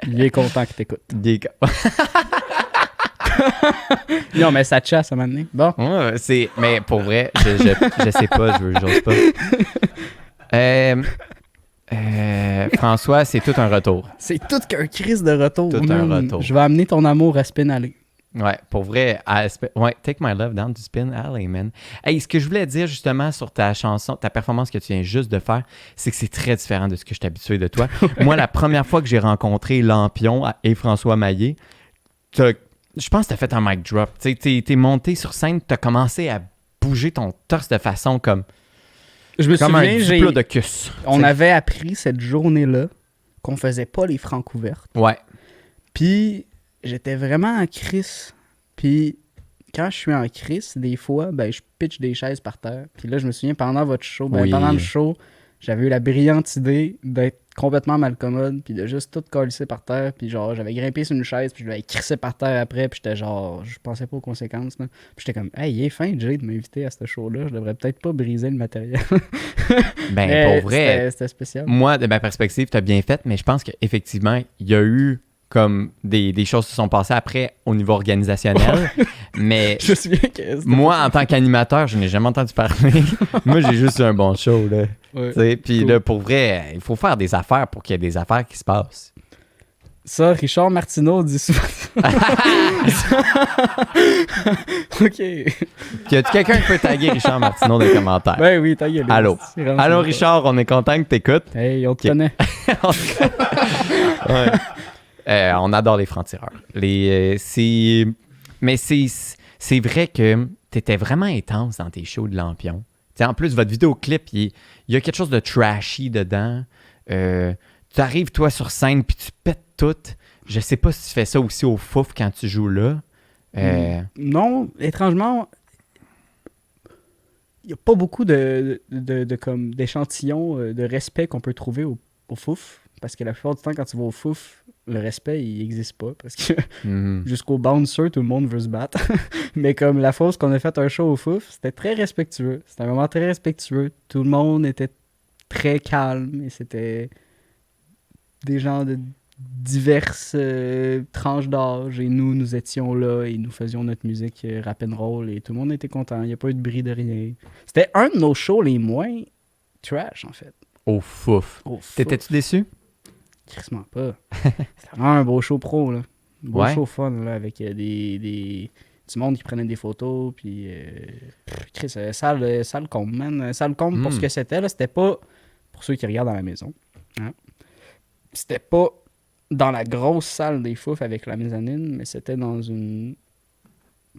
Il est content que t'écoutes. Des gars. Non, mais ça chasse à un moment donné. Bon. Ouais, mais pour vrai, je sais pas, j'ose pas. François, c'est tout un retour. C'est tout qu'un crise de retour. Tout un man. retour. Je vais amener ton amour à Spin Alley. Ouais, pour vrai, ouais, Take My Love Down to Spin Alley, man. Hey, ce que je voulais dire justement sur ta chanson, ta performance que tu viens juste de faire, c'est que c'est très différent de ce que je suis habitué de toi. Moi, la première fois que j'ai rencontré Lampion et François Maillet, je pense que t'as fait un mic drop. T'es monté sur scène, t'as commencé à bouger ton torse de façon comme Je me un souviens, duplo de cus. on T'sais. avait appris cette journée-là qu'on faisait pas les francs ouvertes. Ouais. Puis j'étais vraiment en crise. Puis quand je suis en crise, des fois, ben, je pitch des chaises par terre. Puis là, je me souviens, pendant votre show, Oui. pendant le show, j'avais eu la brillante idée d'être complètement malcommode, puis de juste tout colisser par terre. Puis genre, j'avais grimpé sur une chaise, puis je l'avais crissé par terre après, puis j'étais genre, je pensais pas aux conséquences. Là. Puis j'étais comme, hey, il est fin, Jay, de m'inviter à ce show-là. Je devrais peut-être pas briser le matériel. Ben, Mais pour vrai, c'était spécial. moi, de ma perspective, t'as bien fait, mais je pense qu'effectivement, il y a eu comme des choses qui se sont passées après au niveau organisationnel. Mais Je me souviens que c'était moi, en tant qu'animateur, je n'ai jamais entendu parler. Moi, j'ai juste eu un bon show, là. Ouais. Tu sais, puis Cool. là, pour vrai, il faut faire des affaires pour qu'il y ait des affaires qui se passent. Ça, Richard Martineau dit souvent ça. OK. Y a-tu quelqu'un qui peut taguer Richard Martineau dans les commentaires? Ben oui, ta gueule. Allô. C'est vraiment Allô, sympa. Richard, on est content que t'écoutes. Hey, on te Ok. connaît. Ouais. On adore les francs-tireurs. Mais c'est vrai que t'étais vraiment intense dans tes shows de Lampion. T'sais, en plus, votre vidéoclip, il y a quelque chose de trashy dedans. Tu arrives, toi, sur scène, puis tu pètes tout. Je sais pas si tu fais ça aussi au Fouf quand tu joues là. Non, étrangement, il n'y a pas beaucoup comme d'échantillons de respect qu'on peut trouver au Fouf. Parce que la plupart du temps, quand tu vas au Fouf, le respect, il n'existe pas. Parce que Mhm. jusqu'au bouncer, tout le monde veut se battre. Mais comme la fois où on a fait un show au Fouf, c'était très respectueux. C'était un moment très respectueux. Tout le monde était très calme et c'était des gens de diverses tranches d'âge et nous étions là et nous faisions notre musique rap and roll et tout le monde était content. Il n'y a pas eu de bris de rien. C'était un de nos shows les moins trash en fait. Au Fouf. Au Fouf. T'étais-tu déçu? Crissement pas. C'était vraiment un beau show pro là. Beau Ouais. show fun là, avec du monde qui prenait des photos puis Chris, salle comble, man. Salle comble pour Mm. ce que c'était là, c'était pas pour ceux qui regardent à la maison. Hein? C'était pas dans la grosse salle des Fouf avec la mezzanine, mais c'était dans une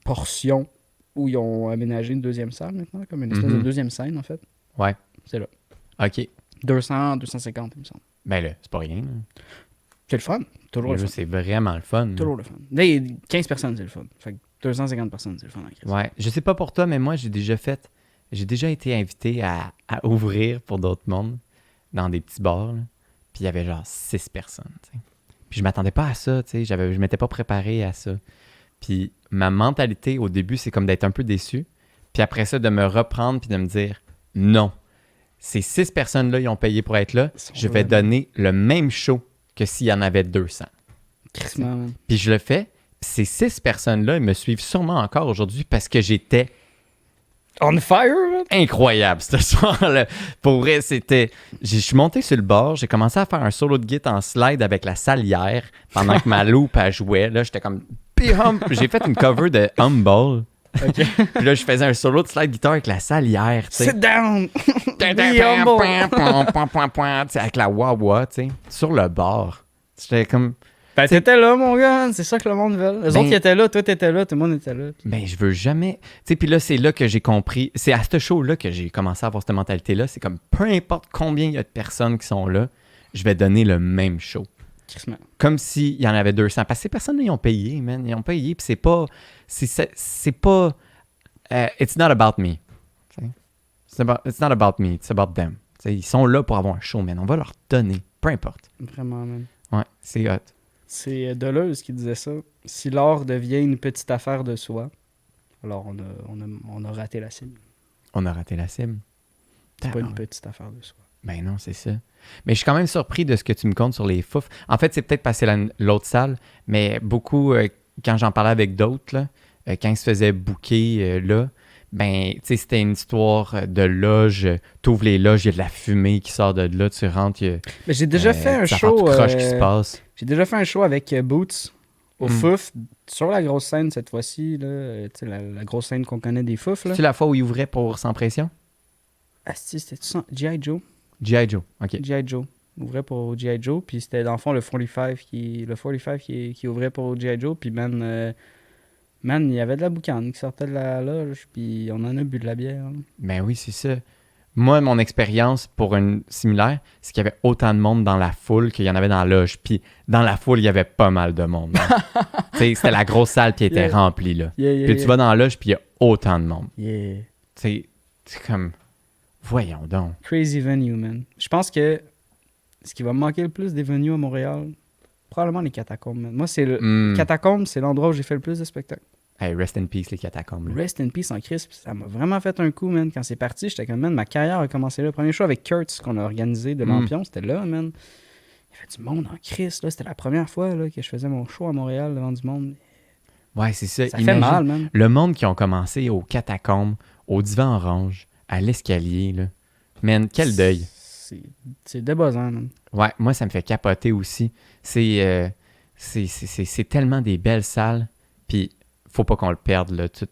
portion où ils ont aménagé une deuxième salle maintenant, comme une espèce de Mhm. deuxième scène en fait. Ouais. C'est là. OK. 200, 250 il me semble. Ben là, c'est pas rien. là. C'est le fun. Toujours le Là, fun. c'est vraiment le fun. là. Toujours le fun. Là, 15 personnes, c'est le fun. Fait que 250 personnes, c'est le fun. En Christ. Ouais. Je sais pas pour toi, mais moi, j'ai déjà été invité à ouvrir pour d'autres mondes dans des petits bars. là. Puis il y avait genre 6 personnes. T'sais. Puis je m'attendais pas à ça. Je m'étais pas préparé à ça. Puis ma mentalité au début, c'est comme d'être un peu déçu. Puis après ça, de me reprendre puis de me dire non. Ces 6 personnes-là, ils ont payé pour être là. Ils sont Je vais là. donner le même show que s'il y en avait 200. Crissement, man. Puis je le fais. Puis ces 6 personnes-là, ils me suivent sûrement encore aujourd'hui parce que j'étais On fire, man. incroyable ce soir-là. Pour vrai, c'était... Je suis monté sur le bord, j'ai commencé à faire un solo de guitare en slide avec la salière pendant que ma loupe, elle jouait. Là, j'étais comme... J'ai fait une cover de Humble. OK. Puis là, je faisais un solo de slide guitare avec la salière, tu sais. Sit down! Tu sais, avec la wah-wah, tu sais, sur le bord. J'étais comme... Ben, t'étais là, mon gars. C'est ça que le monde veut. Les Ben- autres, ils étaient là. Toi, t'étais là. Tout le monde était là. Ben, je veux jamais... Tu sais, puis là, c'est là que j'ai compris... C'est à ce show-là que j'ai commencé à avoir cette mentalité-là. C'est comme, peu importe combien il y a de personnes qui sont là, je vais donner le même show. Crissement. Comme s'il y en avait 200. Parce que ces personnes-là, ils ont payé, man. Ils ont payé, puis c'est pas... C'est pas... it's not about me. Tu sais. It's not about me. It's about them. Tu sais, ils sont là pour avoir un show, man. On va leur donner. Peu importe. Vraiment, man. Ouais, c'est hot. C'est Deleuze qui disait ça. Si l'art devient une petite affaire de soi, alors on a raté la cible. On a raté la cible. C'est pas Ah, une ouais. petite affaire de soi. Ben non, c'est ça. Mais je suis quand même surpris de ce que tu me comptes sur les Fouf. En fait, c'est peut-être passé l'autre salle, mais beaucoup, quand j'en parlais avec d'autres, là, quand ils se faisaient booker là, ben, tu sais, c'était une histoire de loge. T'ouvres les loges, il y a de la fumée qui sort de là, tu rentres, il y a Mais j'ai déjà fait un des affaires show. tout croche qui se passe. J'ai déjà fait un show avec Boots au Mm. Fouf, sur la grosse scène cette fois-ci. Là, tu sais, la grosse scène qu'on connaît des Fouf. Là. C'est-tu la fois où il ouvrait pour Sans Pression? Ah, si, c'était ça. G.I. Joe. G.I. Joe, OK. G.I. Joe. Ouvrait pour G.I. Joe. Puis c'était dans le fond le 45 qui ouvrait pour G.I. Joe. Puis man, il y avait de la boucane qui sortait de la loge. Puis on en a bu de la bière. Là. Ben oui, c'est ça. Moi, mon expérience pour une similaire, c'est qu'il y avait autant de monde dans la foule qu'il y en avait dans la loge. Puis dans la foule, il y avait pas mal de monde. Tu sais, c'était la grosse salle qui était remplie, là. Puis tu vas dans la loge, puis il y a autant de monde. Yeah. C'est comme... Voyons donc. Crazy venue, man. Je pense que ce qui va me manquer le plus des venues à Montréal, probablement les catacombes, man. Moi, c'est le... Catacombes, c'est l'endroit où j'ai fait le plus de spectacles. Hey, rest in peace, les catacombes. Là. Rest in peace en Christ. Ça m'a vraiment fait un coup, man. Quand c'est parti, j'étais comme, man, ma carrière a commencé là. Le premier show avec Kurtz qu'on a organisé de Lampion, c'était là, man. Il y avait du monde en Christ, là. C'était la première fois là, que je faisais mon show à Montréal devant du monde. Ouais, c'est ça. Ça fait mal, man. Le monde qui ont commencé aux catacombes, au divan orange, à l'escalier, là. Man, quel deuil. C'est débossant, man. Ouais, moi, ça me fait capoter aussi. C'est tellement des belles salles. Puis, faut pas qu'on le perde, là, tout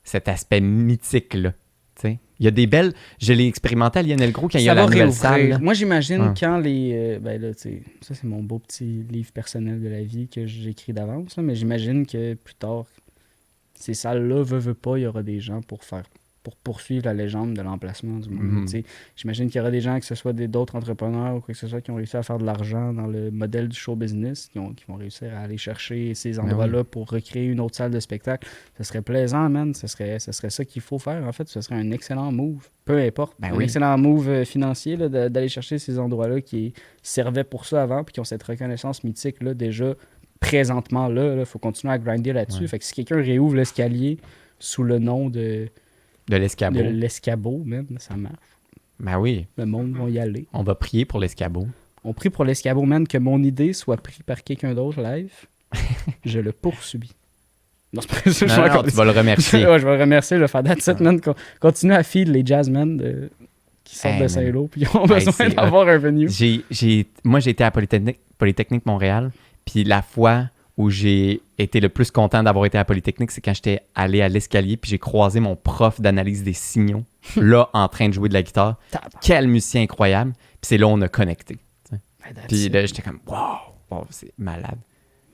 cet aspect mythique, là. T'sais. Il y a des belles... Je l'ai expérimenté à Lionel Gros quand il y a la nouvelle salle. Là. Moi, j'imagine quand les... ben là, tu sais, ça, c'est mon beau petit livre personnel de la vie que j'écris d'avance, là, mais j'imagine que plus tard, ces salles-là, veut pas, il y aura des gens pour poursuivre la légende de l'emplacement du monde. Mm-hmm. J'imagine qu'il y aura des gens, que ce soit d'autres entrepreneurs ou quoi que ce soit, qui ont réussi à faire de l'argent dans le modèle du show business, qui vont réussir à aller chercher ces endroits-là pour recréer une autre salle de spectacle. Ce serait plaisant, man. Ce serait ça qu'il faut faire. En fait, ce serait un excellent move. Peu importe. Un excellent move financier là, d'aller chercher ces endroits-là qui servaient pour ça avant puis qui ont cette reconnaissance mythique là, déjà présentement là. Il faut continuer à grinder là-dessus. Ouais. Fait que si quelqu'un réouvre l'escalier sous le nom de l'escabeau. De l'escabeau, même, ça marche. Ben oui. Le monde va y aller. On va prier pour l'escabeau. On prie pour l'escabeau, man, que mon idée soit prise par quelqu'un d'autre live. Je le poursuis. Non, c'est pas ça. Non, tu vas le remercier. Ouais, je vais le remercier, le faire that's man. Continue à feed les jazzmen qui sortent de Saint-Lô puis qui ont besoin d'avoir un venue. Moi, j'ai été à Polytechnique Montréal, puis la fois où j'ai été le plus content d'avoir été à Polytechnique, c'est quand j'étais allé à l'escalier puis j'ai croisé mon prof d'analyse des signaux, là, en train de jouer de la guitare. Quel musicien incroyable. Puis c'est là où on a connecté. Puis là, j'étais comme, wow, c'est malade.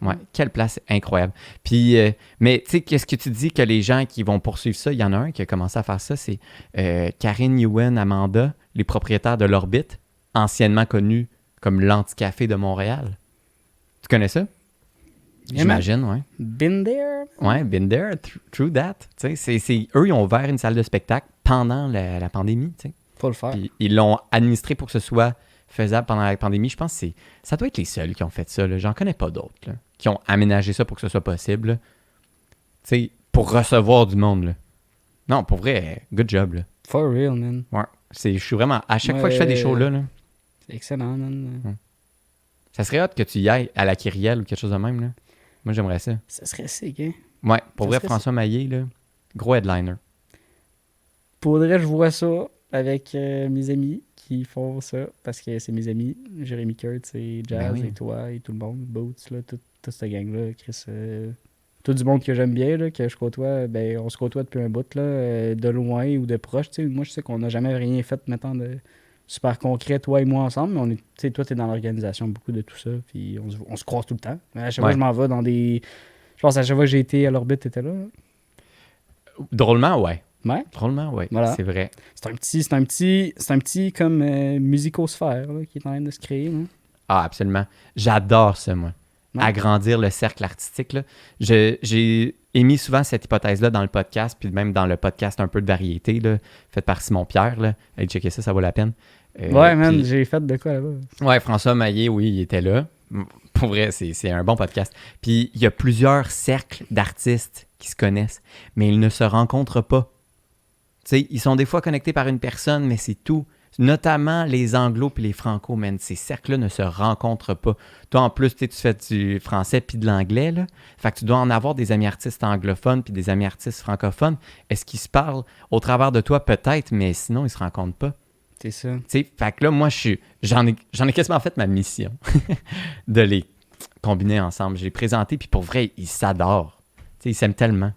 Ouais, quelle place incroyable. Puis, mais tu sais, qu'est-ce que tu dis que les gens qui vont poursuivre ça, il y en a un qui a commencé à faire ça, c'est Karine Yuen Amanda, les propriétaires de l'Orbite, anciennement connus comme l'Anticafé de Montréal. Tu connais ça? J'imagine, ouais. Been there? Ouais, been there, true that. Tu sais, eux, ils ont ouvert une salle de spectacle pendant la pandémie, tu sais. Faut le faire. Puis ils l'ont administré pour que ce soit faisable pendant la pandémie. Je pense que ça doit être les seuls qui ont fait ça, là. J'en connais pas d'autres, là, qui ont aménagé ça pour que ce soit possible, tu sais, pour recevoir du monde, là. Non, pour vrai, good job, là. For real, man. Ouais. Je suis vraiment... À chaque fois que je fais des shows là... C'est excellent, man. Ouais. Ça serait hot que tu y ailles à la Kyrielle ou quelque chose de même, là. Moi, j'aimerais ça. Ça serait sick, hein? Ouais, pour vrai, François Maillet, là, gros headliner. Faudrait que je vois ça avec mes amis qui font ça, parce que c'est mes amis, Jérémy Kurtz et Jazz et toi et tout le monde, Boots, là, toute cette gang-là, Chris, tout du monde que j'aime bien, là, que je côtoie, ben on se côtoie depuis un bout, là, de loin ou de proche, tu sais. Moi, je sais qu'on n'a jamais rien fait, mettons, de super concret, toi et moi ensemble, mais on est, tu sais, toi, t'es dans l'organisation beaucoup de tout ça, puis on se croise tout le temps. À chaque fois que je m'en vais dans des... Je pense à chaque fois que j'ai été à l'Orbite, t'étais là. Drôlement, ouais. Ouais. Drôlement, ouais. Voilà. C'est vrai. C'est un petit comme musicosphère là, qui est en train de se créer. Là. Ah, absolument. J'adore ça, moi. Ouais. Agrandir le cercle artistique, là. J'ai émis souvent cette hypothèse-là dans le podcast, puis même dans le podcast un peu de variété, là, fait par Simon Pierre. Là. Allez checker ça, ça vaut la peine. Ouais, man, puis... j'ai fait de quoi là-bas. Ouais, François Maillet, oui, il était là. Pour vrai, c'est un bon podcast. Puis il y a plusieurs cercles d'artistes qui se connaissent, mais ils ne se rencontrent pas. Tu sais, ils sont des fois connectés par une personne, mais c'est tout. Notamment les anglos puis les franco, man. Ces cercles-là ne se rencontrent pas. Toi, en plus, tu fais du français puis de l'anglais, là. Fait que tu dois en avoir des amis artistes anglophones puis des amis artistes francophones. Est-ce qu'ils se parlent au travers de toi? Peut-être, mais sinon, ils se rencontrent pas. C'est ça. Tu sais, fait que là, moi, j'en ai quasiment fait ma mission de les combiner ensemble. Je l'ai présenté, puis pour vrai, ils s'adorent. Tu sais, ils s'aiment tellement.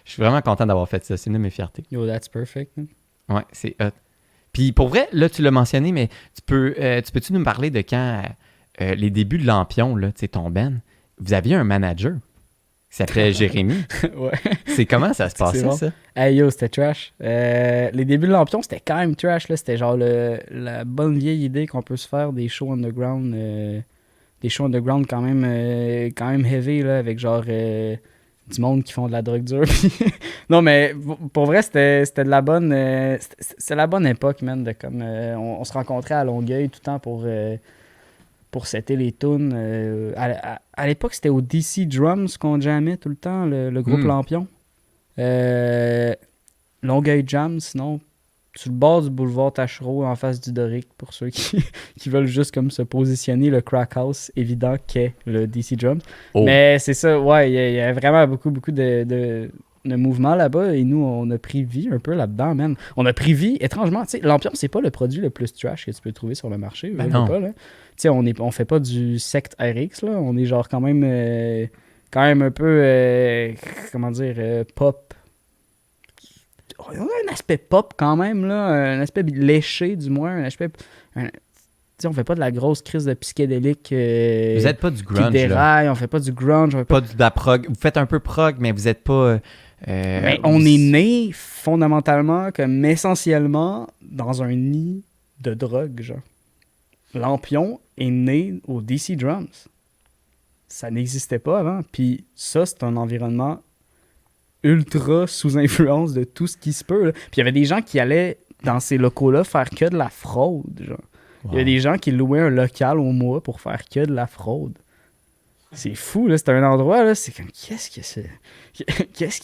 Je suis vraiment content d'avoir fait ça. C'est une de mes fiertés. Yo, that's perfect. Man. Ouais, c'est hot. Puis pour vrai, là, tu l'as mentionné, mais tu peux-tu nous parler de quand les débuts de Lampion, là, tu sais, ton band, vous aviez un manager? qui s'appelait Jérémy. Ouais. C'est comment ça se passait, bon. ça? Hey yo, c'était trash. Les débuts de Lampion, c'était quand même trash. Là. C'était genre la bonne vieille idée qu'on peut se faire des shows underground. Des shows underground quand même heavy, là, avec genre du monde qui font de la drogue dure. Non, mais pour vrai, c'était de la bonne... c'est la bonne époque, man. De comme, on se rencontrait à Longueuil tout le temps pour setter les tunes. À l'époque, c'était au DC Drums qu'on jammait tout le temps, le groupe Lampion. Longueuil Jam, sinon, sur le bord du boulevard Tachereau, en face du Doric, pour ceux qui veulent juste comme se positionner, le crack house évident qu'est le DC Drums. Oh. Mais c'est ça, ouais, il y a vraiment beaucoup de mouvements là-bas, et nous, on a pris vie un peu là-dedans, man. On a pris vie, étrangement, tu sais, Lampion, c'est pas le produit le plus trash que tu peux trouver sur le marché, Ben veux non. pas, là. Tu sais, on fait pas du sect RX, là, on est genre quand même un peu, comment dire, pop. On a un aspect pop quand même, là, un aspect léché du moins, un aspect... Tu sais, on fait pas de la grosse crise de psychédélique Vous êtes pas du qui grunge, là. déraille, on fait pas du grunge, on fait pas... Pas de la prog. Vous faites un peu prog, mais vous êtes pas... Ben, on est né fondamentalement, comme essentiellement, dans un nid de drogue, genre. Lampion est né au DC Drums. Ça n'existait pas avant. Puis ça, c'est un environnement ultra sous influence de tout ce qui se peut, là. Puis il y avait des gens qui allaient dans ces locaux-là faire que de la fraude, genre. Il y avait des gens qui louaient un local au mois pour faire que de la fraude. C'est fou, là. C'était un endroit, là. C'est comme, qu'est-ce qui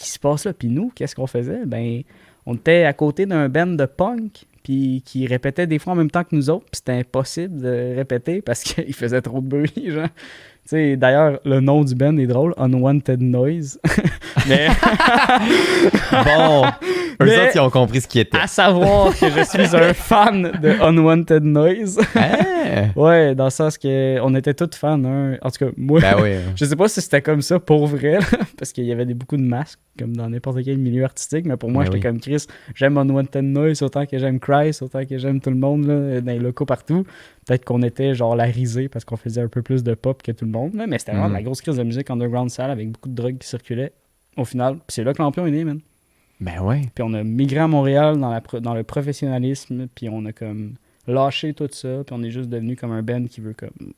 se passe là? Puis nous, qu'est-ce qu'on faisait? Ben, on était à côté d'un band de punk, puis qui répétait des fois en même temps que nous autres, puis c'était impossible de répéter parce qu'il faisait trop de bruit, genre. Tu sais, d'ailleurs, le nom du band est drôle, Unwanted Noise. Mais... Bon, eux Mais- autres, ils ont compris ce qui était. À savoir que je suis un fan de Unwanted Noise. Hein? Ouais, dans le sens que on était tous fans. Hein. En tout cas, moi, Ben oui. je sais pas si c'était comme ça pour vrai, là, parce qu'il y avait beaucoup de masques, comme dans n'importe quel milieu artistique, mais pour moi, Ben j'étais oui. comme Chris. J'aime Unwanted Noise autant que j'aime Christ, autant que j'aime tout le monde là, dans les locaux partout. Peut-être qu'on était genre la risée parce qu'on faisait un peu plus de pop que tout le monde, là, mais c'était vraiment de la grosse crise de musique underground sale avec beaucoup de drogue qui circulait au final. Puis c'est là que Lampion est né, man. Ben oui. Puis on a migré à Montréal dans le professionnalisme, puis on a comme lâché tout ça, puis on est juste devenu comme un band qui veut comme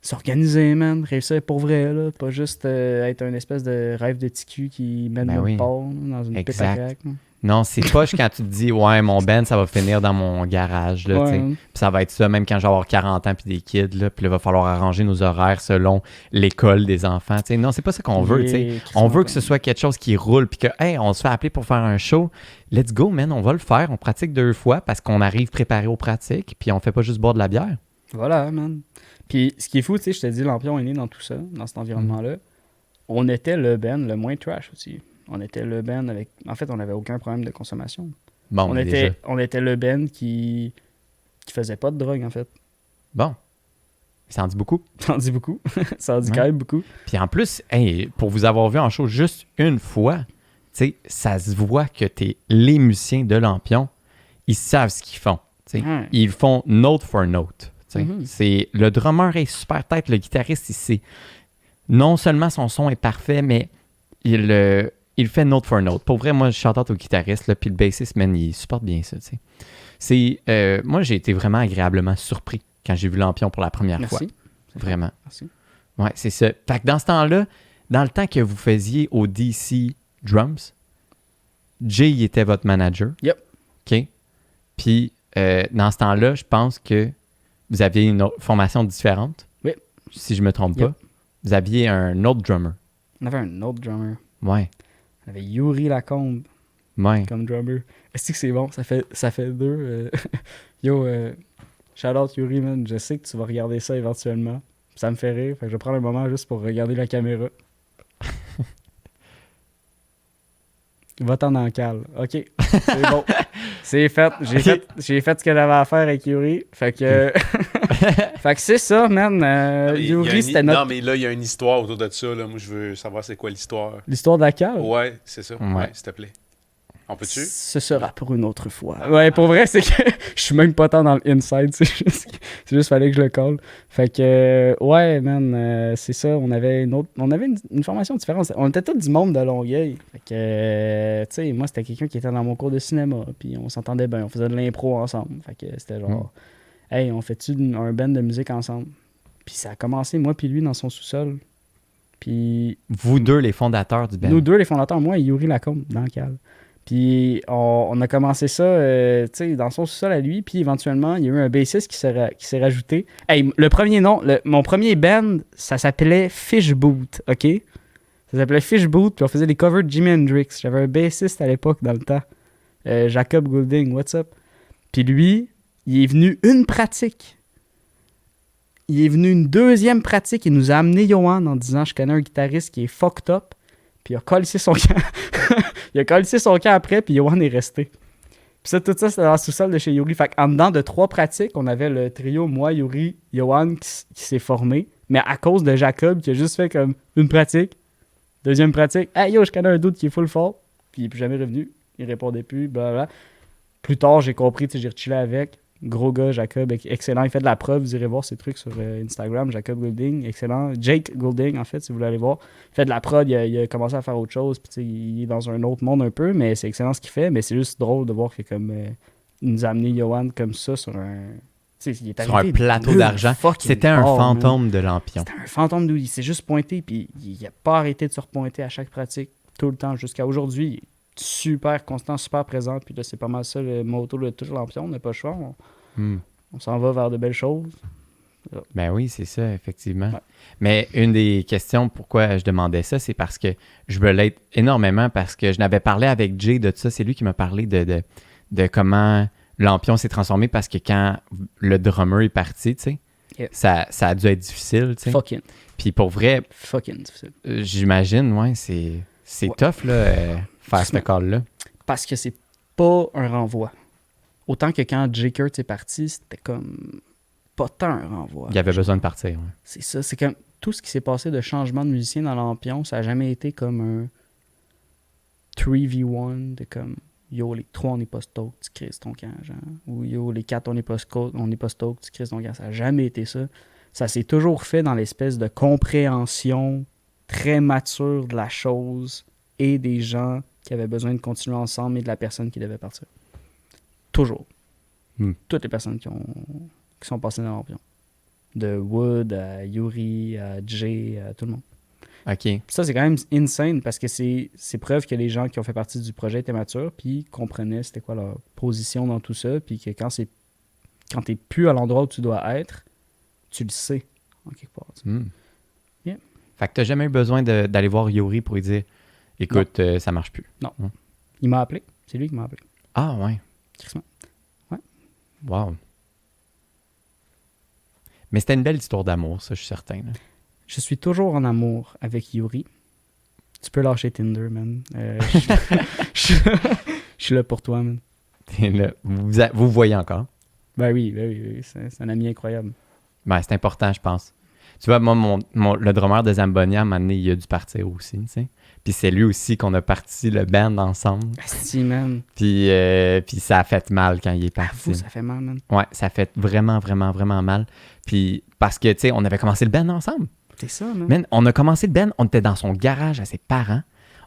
s'organiser, man, réussir pour vrai, là, pas juste être un espèce de rêve de TQ qui mène Ben notre oui. part dans une pite à Exact. crack, là. Non, c'est poche quand tu te dis, ouais, mon band, ça va finir dans mon garage, là, tu sais. Ouais. Puis ça va être ça, même quand je vais avoir 40 ans puis des kids, là, puis là, il va falloir arranger nos horaires selon l'école des enfants, tu sais. Non, c'est pas ça qu'on veut, tu sais. On veut que ce soit quelque chose qui roule, puis que, hey, on se fait appeler pour faire un show. Let's go, man, on va le faire. On pratique 2 fois parce qu'on arrive préparé aux pratiques, puis on fait pas juste boire de la bière. Voilà, man. Puis ce qui est fou, tu sais, je te dis, Lampion est né dans tout ça, dans cet environnement-là. On était le band le moins trash aussi. On était le band avec... En fait, on n'avait aucun problème de consommation. Bon, on déjà. était le band qui faisait pas de drogue, en fait. Bon. Ça en dit beaucoup. Ça en dit beaucoup. Ça en dit Ouais. quand même beaucoup. Puis en plus, hey, pour vous avoir vu en show juste une fois, tu sais, ça se voit que t'es les musiciens de Lampion, ils savent ce qu'ils font. Tu sais. Ouais. Ils font note for note. Tu sais. Mhm. C'est, le drummer est super tête, le guitariste, non seulement son son est parfait, mais il fait note for note. Pour vrai, moi, je chante au guitariste, là, puis le bassiste, man, il supporte bien ça. Tu sais. Moi, j'ai été vraiment agréablement surpris quand j'ai vu Lampion pour la première fois. Merci. Vraiment. Merci. Ouais, c'est ça. Fait que dans ce temps-là, dans le temps que vous faisiez au DC Drums, Jay il était votre manager. Yep. OK. Puis, dans ce temps-là, je pense que vous aviez une formation différente. Oui. Si je me trompe Yep. pas. Vous aviez un autre drummer. On avait un autre drummer. Ouais. On avait Yuri Lacombe Ouais. comme drummer. Est-ce que c'est bon? Ça fait deux. Yo, shout out Yuri, man. Je sais que tu vas regarder ça éventuellement. Ça me fait rire. Fait que je vais prendre un moment juste pour regarder la caméra. Va-t'en dans le cale. OK. C'est bon. C'est fait. J'ai fait ce que j'avais à faire avec Yuri. Fait que. Fait que c'est ça, man. Il y a Yuri, c'était Non, notre. mais là, il y a une histoire autour de ça. Là. Moi, je veux savoir c'est quoi l'histoire. L'histoire de la cale. Ouais, c'est ça. Ouais. Ouais, s'il te plaît. On peut-tu? Ce sera pour une autre fois. Ouais, pour vrai, c'est que je suis même pas tant dans le inside. C'est juste fallait que je le colle. Fait que, ouais, man, c'est ça. On avait une formation différente. On était tous du monde de Longueuil. Fait que, tu sais, moi, c'était quelqu'un qui était dans mon cours de cinéma. Puis on s'entendait bien. On faisait de l'impro ensemble. Fait que c'était genre, hey, on fait-tu un band de musique ensemble? Puis ça a commencé, moi puis lui, dans son sous-sol. Puis... Vous deux, les fondateurs du band. Nous deux, les fondateurs, moi et Yuri Lacombe, dans le cale. Puis on a commencé ça tu sais, dans son sous-sol à lui. Puis éventuellement, il y a eu un bassiste qui s'est rajouté. Hey, le premier nom, mon premier band, ça s'appelait Fishboot, OK? Ça s'appelait Fishboot, puis on faisait des covers de Jimi Hendrix. J'avais un bassiste à l'époque, dans le temps. Jacob Goulding, what's up? Puis lui, il est venu une pratique. Il est venu une deuxième pratique. Il nous a amené Johan en disant « Je connais un guitariste qui est fucked up. » Puis il a collissé son camp. Il a collissé son camp après, puis Johan est resté. Puis ça, tout ça, c'était dans le sous-sol de chez Yuri. Fait qu'en dedans de 3 pratiques, on avait le trio, moi, Yuri, Johan, qui s'est formé. Mais à cause de Jacob, qui a juste fait comme une pratique, deuxième pratique, « Hey yo, je connais un doute qui est full fort. » Puis il n'est plus jamais revenu. Il répondait plus, blablabla. Plus tard, j'ai compris, tu sais, j'ai rechillé avec. Gros gars, Jacob, excellent. Il fait de la preuve. Vous irez voir ses trucs sur Instagram. Jacob Goulding, excellent. Jake Goulding, en fait, si vous voulez aller voir. Il fait de la prod. Il a commencé à faire autre chose. Puis, il est dans un autre monde un peu, mais c'est excellent ce qu'il fait. Mais c'est juste drôle de voir qu'il il nous a amené Johan comme ça sur un... Il est sur un plateau d'argent. C'était un fantôme de Lampion. C'était un fantôme d'où il s'est juste pointé. Puis il n'a pas arrêté de se repointer à chaque pratique tout le temps jusqu'à aujourd'hui. Il est super constant, super présent. Puis là, c'est pas mal ça le motto de tout Lampion. On n'a pas le choix. On s'en va vers de belles choses. Ben oui, c'est ça, effectivement. Ouais. Mais une des questions pourquoi je demandais ça, c'est parce que je me l'aide énormément parce que je n'avais parlé avec Jay de ça. C'est lui qui m'a parlé de comment Lampion s'est transformé parce que quand le drummer est parti, tu sais, ça a dû être difficile, tu sais. Fucking. Puis pour vrai, difficile. J'imagine, ouais, c'est tough, là, faire ce call-là. Parce que c'est pas un renvoi. Autant que quand Jay Kurt est parti, c'était comme pas tant un renvoi. Il avait besoin de partir. Ouais. C'est ça. C'est comme tout ce qui s'est passé de changement de musicien dans Lampion, ça n'a jamais été comme un 3v1 de comme yo, les 3 on n'est pas stoked, tu crises ton camp, genre. Ou yo, les 4 on n'est pas stoked, tu crises ton camp. Ça n'a jamais été ça. Ça s'est toujours fait dans l'espèce de compréhension très mature de la chose et des gens qui avaient besoin de continuer ensemble et de la personne qui devait partir. Toujours. Toutes les personnes qui sont passées dans Lampion. De Wood à Yuri, à Jay, à tout le monde. OK. Ça, c'est quand même insane parce que c'est preuve que les gens qui ont fait partie du projet étaient matures puis comprenaient c'était quoi leur position dans tout ça puis que quand t'es plus à l'endroit où tu dois être, tu le sais en quelque part. Yeah. Fait que t'as jamais eu besoin d'aller voir Yuri pour lui dire écoute, ça marche plus. Non. Il m'a appelé. C'est lui qui m'a appelé. Ah ouais. Ouais. Wow. Mais c'était une belle histoire d'amour, ça, je suis certain. Là. Je suis toujours en amour avec Yuri. Tu peux lâcher Tinder, man. Je suis là pour toi, man. Là, vous voyez encore? Ben oui. C'est un ami incroyable. Ben, c'est important, je pense. Tu vois, moi, le drummer de Zambonia, à un moment donné, il a dû partir aussi, tu sais. Puis c'est lui aussi qu'on a parti le band ensemble. Asti, man. Puis ça a fait mal quand il est parti. Avoue, ça fait mal, man. Ouais, ça a fait vraiment, vraiment, vraiment mal. Puis parce que, tu sais, on avait commencé le band ensemble. C'est ça, man. Man, on a commencé le band, on était dans son garage à ses parents.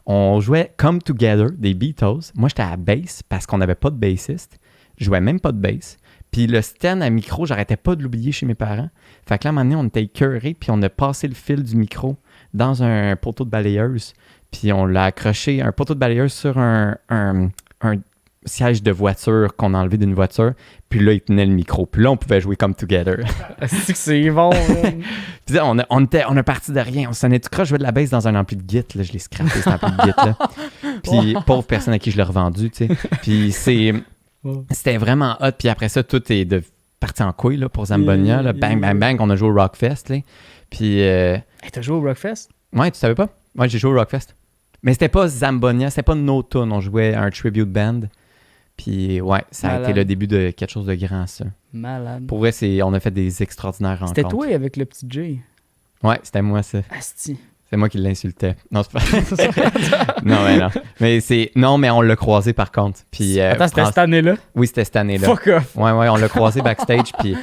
On jouait Come Together des Beatles. Moi, j'étais à la bass parce qu'on n'avait pas de bassiste. Je jouais même pas de bass. Puis le stand à micro, j'arrêtais pas de l'oublier chez mes parents. Fait que là, à un moment donné, on était écœurés, puis on a passé le fil du micro dans un poteau de balayeuse. Puis on l'a accroché, un poteau de balayeuse sur un siège de voiture qu'on a enlevé d'une voiture. Puis là, il tenait le micro. Puis là, on pouvait jouer Come Together. C'est bon, man. Puis là, on a parti de rien. On sonnait tout croche, je jouais de la bass dans un ampli de Git. Là, je l'ai scrappé, cet ampli de Git. Là. Puis pauvre personne à qui je l'ai revendu, tu sais. Puis c'était vraiment hot. Puis après ça, tout est parti en couille là, pour Zambonia. Là. Bang, bang, bang. On a joué au Rockfest. Là. Puis... T'as joué au Rockfest? Ouais, tu savais pas? Ouais, j'ai joué au Rockfest. Mais c'était pas Zambonia, c'était pas nos tunes. On jouait un tribute band. Puis ouais, ça a été le début de quelque chose de grand, ça. Malade. Pour vrai, on a fait des extraordinaires rencontres. C'était toi avec le petit Jay? Ouais, c'était moi, ça. Asti. C'est moi qui l'insultais. Non, c'est pas... non. Non, mais on l'a croisé par contre. Puis, Attends, c'était cette année-là? Oui, c'était cette année-là. Fuck off! Ouais, on l'a croisé backstage, puis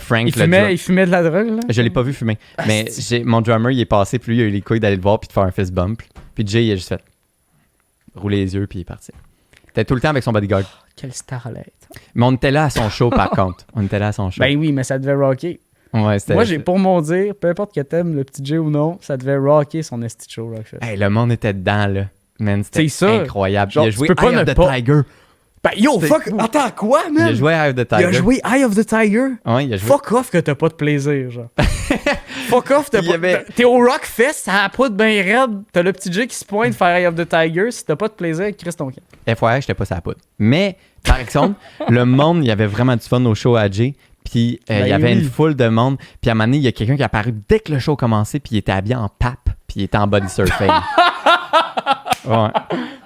Frank... Il fumait de la drogue, là? Je l'ai pas vu fumer. Mais mon drummer, il est passé, puis lui, il a eu les couilles d'aller le voir, puis de faire un fist bump. Puis Jay, il a juste fait rouler les yeux, puis il est parti. Il était tout le temps avec son bodyguard. Quel starlet. Mais on était là à son show, par contre. On était là à son show. Ben oui, mais ça devait rocker. Ouais, c'était... Moi, pour mon dire, peu importe que t'aimes le petit Jay ou non, ça devait rocker son esti show Rockfest. Hey, le monde était dedans, là. Man, c'était C'est ça. incroyable. Genre, il a tu joué peux pas Eye of ne the pas- Tiger. Ben yo, C'était fuck! fou. Attends, quoi, Il man? a joué Eye of the Tiger. Il a joué Eye of the Tiger? Ouais, il a joué... Fuck off que t'as pas de plaisir, genre. Fuck off, Il y avait- t'es au Rockfest, ça a pas de ben raide. T'as le petit Jay qui se pointe faire Eye of the Tiger. Si t'as pas de plaisir, Chris ton camp. FYI, j'étais pas sa poudre. Mais, par exemple, le monde, il y avait vraiment du fun au show à Jay. Puis, il y avait une foule de monde. Puis, à un moment donné, il y a quelqu'un qui est apparu dès que le show a commencé. Puis, il était habillé en pape. Puis, il était en body surfing. Ouais.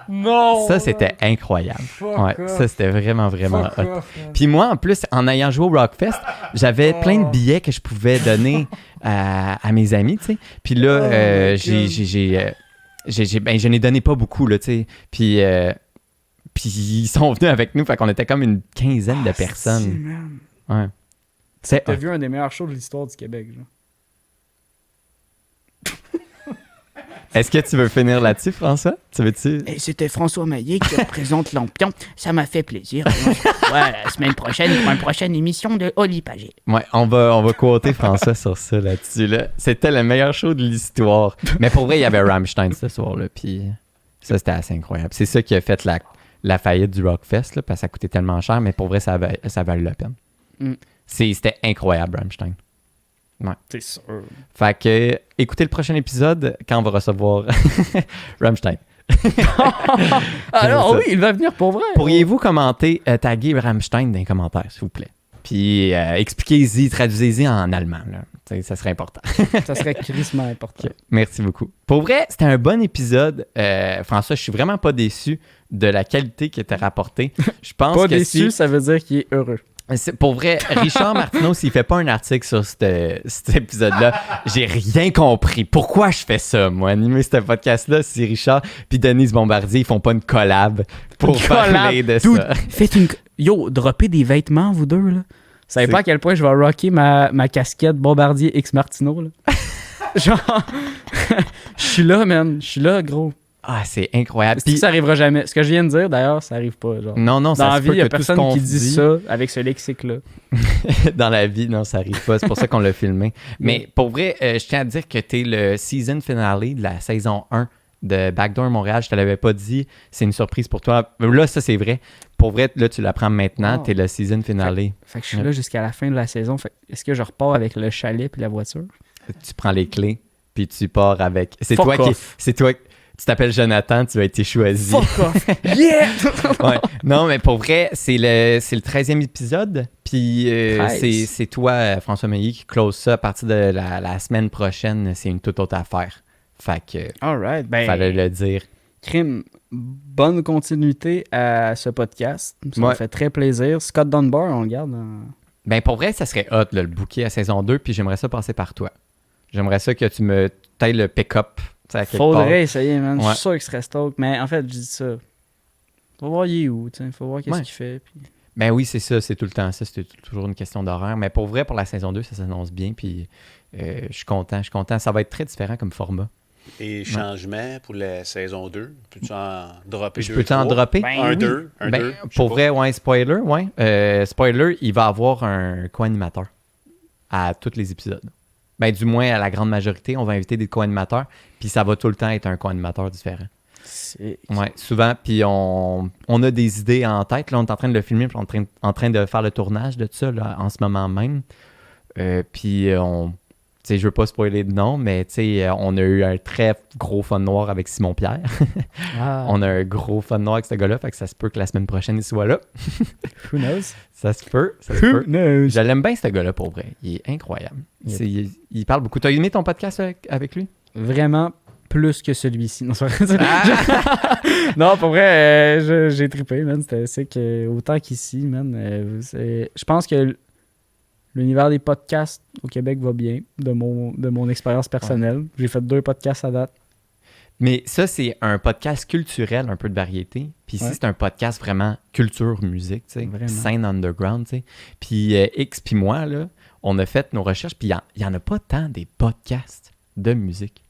Non! Ça, c'était incroyable. Ouais, off. ça, c'était vraiment, vraiment Fuck hot. off, man. Puis moi, en plus, en ayant joué au Rockfest, j'avais plein de billets que je pouvais donner à mes amis, tu sais. Puis là, my je n'ai donné pas beaucoup, là, tu sais. Puis ils sont venus avec nous, fait qu'on était comme une quinzaine de personnes. Si, man. Ouais. C'est T'as hot. vu un des meilleurs shows de l'histoire du Québec, genre. Est-ce que tu veux finir là-dessus, François? Tu veux-tu? Et c'était François Maillet qui représente Lampion. Ça m'a fait plaisir. Ouais, la semaine prochaine pour une prochaine émission de Oli Pagé. Ouais, on va quoter François sur ça là-dessus. Là. C'était le meilleur show de l'histoire. Mais pour vrai, il y avait Rammstein ce soir-là. Puis ça, c'était assez incroyable. C'est ça qui a fait la faillite du Rockfest, là, parce que ça coûtait tellement cher. Mais pour vrai, ça valait la peine. Mm. C'était incroyable, Rammstein. T'es sûr. Fait que, écoutez le prochain épisode quand on va recevoir Rammstein. Alors, ça. oui, il va venir pour vrai. Pourriez-vous commenter, taguer Rammstein dans les commentaires, s'il vous plaît? Puis expliquez-y, traduisez-y en allemand. Là. Ça serait important. Ça serait crissement important. Ok, merci beaucoup. Pour vrai, c'était un bon épisode. François, je suis vraiment pas déçu de la qualité qui était rapportée. Je pense Pas que déçu, ça veut dire qu'il est heureux. pour vrai, Richard Martineau, s'il fait pas un article sur cet épisode-là, j'ai rien compris. Pourquoi je fais ça, moi, animer ce podcast-là, si Richard puis Denise Bombardier, ils font pas une collab pour parler de Dude, ça? faites une... Yo, droppez des vêtements, vous deux, là. Vous savez pas à quel point je vais rocker ma casquette Bombardier X Martineau, là. Genre, je suis là, man. Je suis là, gros. Ah, c'est incroyable. Puis Puis, ça arrivera jamais. Ce que je viens de dire, d'ailleurs, ça arrive pas. Genre. non, Dans ça la se vie, peut il y a que tout ce personne qu'on qui dit ça avec ce lexique-là. Dans la vie, non, ça arrive pas. C'est pour ça qu'on l'a filmé. Mais pour vrai, je tiens à dire que t'es le season finale de la saison 1 de Backdoor Montréal. Je te l'avais pas dit. C'est une surprise pour toi. Là, ça, c'est vrai. Pour vrai, là, tu l'apprends maintenant. Oh. T'es le season finale. Fait que je suis là jusqu'à la fin de la saison. Fait que est-ce que je repars avec le chalet puis la voiture? Tu prends les clés, puis tu pars avec... C'est Fuck toi qui... off. C'est toi... Tu t'appelles Jonathan, tu as été choisi. Fuck off! Yeah! Ouais. Non, mais pour vrai, c'est le 13e épisode. Puis 13. c'est toi, François Maillet, qui close ça à partir de la semaine prochaine. C'est une toute autre affaire. Fait que Alright, ben, fallait le dire. crime, bonne continuité à ce podcast. Ça Ouais. me fait très plaisir. Scott Dunbar, on le garde. Ben pour vrai, ça serait hot, là, le booker à saison 2, puis j'aimerais ça passer par toi. J'aimerais ça que tu me tailles le pick-up. À quelque part. Faudrait essayer, man. Je Ouais. suis sûr qu'il serait stock. Mais en fait, je dis ça. Faut voir il est où, tu sais. Faut voir qu'est-ce Ouais. qu'il fait. Puis... Ben oui, c'est ça, c'est tout le temps ça, c'est toujours une question d'horaire. Mais pour vrai, pour la saison 2, ça s'annonce bien, puis je suis content. Ça va être très différent comme format. Et changement pour la saison 2, peux-tu en dropper Je deux, peux t'en trois? dropper? Ben Un, oui. deux, un, Ben, deux. je sais pour pas. vrai, ouais, spoiler, ouais. Spoiler, il va avoir un co-animateur à tous les épisodes. Ben, du moins, à la grande majorité, on va inviter des co-animateurs, puis ça va tout le temps être un co-animateur différent. C'est... Ouais, souvent, puis on a des idées en tête. Là, on est en train de le filmer, puis on est en train de faire le tournage de ça là, en ce moment même. Puis tu sais, je veux pas spoiler de nom, mais tu sais, on a eu un très gros fun noir avec Simon Pierre. Ah, On a un gros fun noir avec ce gars-là, fait que ça se peut que la semaine prochaine, il soit là. who knows? Ça se peut, ça se Who peut. knows? Je l'aime bien, ce gars-là, pour vrai. Il est incroyable. Yep. Il parle beaucoup. T'as aimé ton podcast avec lui? Vraiment plus que celui-ci. Non, c'est vrai. Non, pour vrai, j'ai trippé, man. C'est que autant qu'ici, man. Je pense que L'univers des podcasts au Québec va bien, de mon expérience personnelle. J'ai fait 2 podcasts à date. Mais ça, c'est un podcast culturel, un peu de variété. Puis ici, Ouais. c'est un podcast vraiment culture, musique, tu sais, Vraiment. scène underground, tu sais. Puis X puis moi, là, on a fait nos recherches, puis il y en a pas tant des podcasts de musique.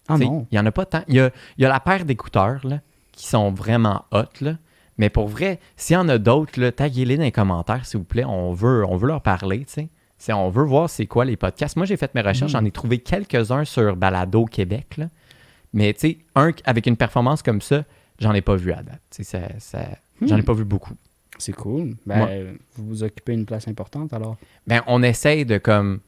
Ah Tu sais, non. il y en a pas tant. Il y a la paire d'écouteurs, là, qui sont vraiment hot, là. Mais pour vrai, s'il y en a d'autres, là, taguez-les dans les commentaires, s'il vous plaît. On veut leur parler, tu sais. On veut voir c'est quoi les podcasts. Moi, j'ai fait mes recherches, j'en ai trouvé quelques-uns sur Balado Québec, là. Mais, tu sais, avec une performance comme ça, j'en ai pas vu à date. Tu sais, j'en ai pas vu beaucoup. C'est cool. Ben, vous occupez une place importante alors. Ben, on essaye de, comme,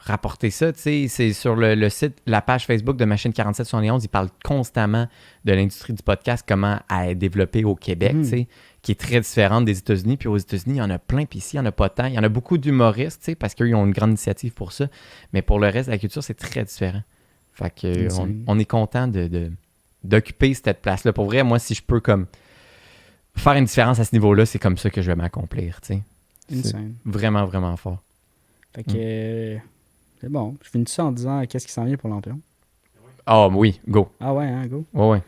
rapporter ça, tu sais. C'est sur le site, la page Facebook de Machine 4771, ils parlent constamment de l'industrie du podcast, comment elle est développée au Québec, tu sais, qui est très différente des États-Unis. Puis aux États-Unis, il y en a plein, puis ici, il n'y en a pas tant. Il y en a beaucoup d'humoristes, tu sais, parce qu'ils ont une grande initiative pour ça. Mais pour le reste de la culture, c'est très différent. Fait que on est content d'occuper cette place-là. Pour vrai, moi, si je peux comme faire une différence à ce niveau-là, c'est comme ça que je vais m'accomplir, tu sais. C'est Insane. vraiment, vraiment fort. Fait que c'est bon. Je finis ça en disant qu'est-ce qui s'en vient pour Lampion. Ah oui, go. Ah ouais, hein, go. Ouais.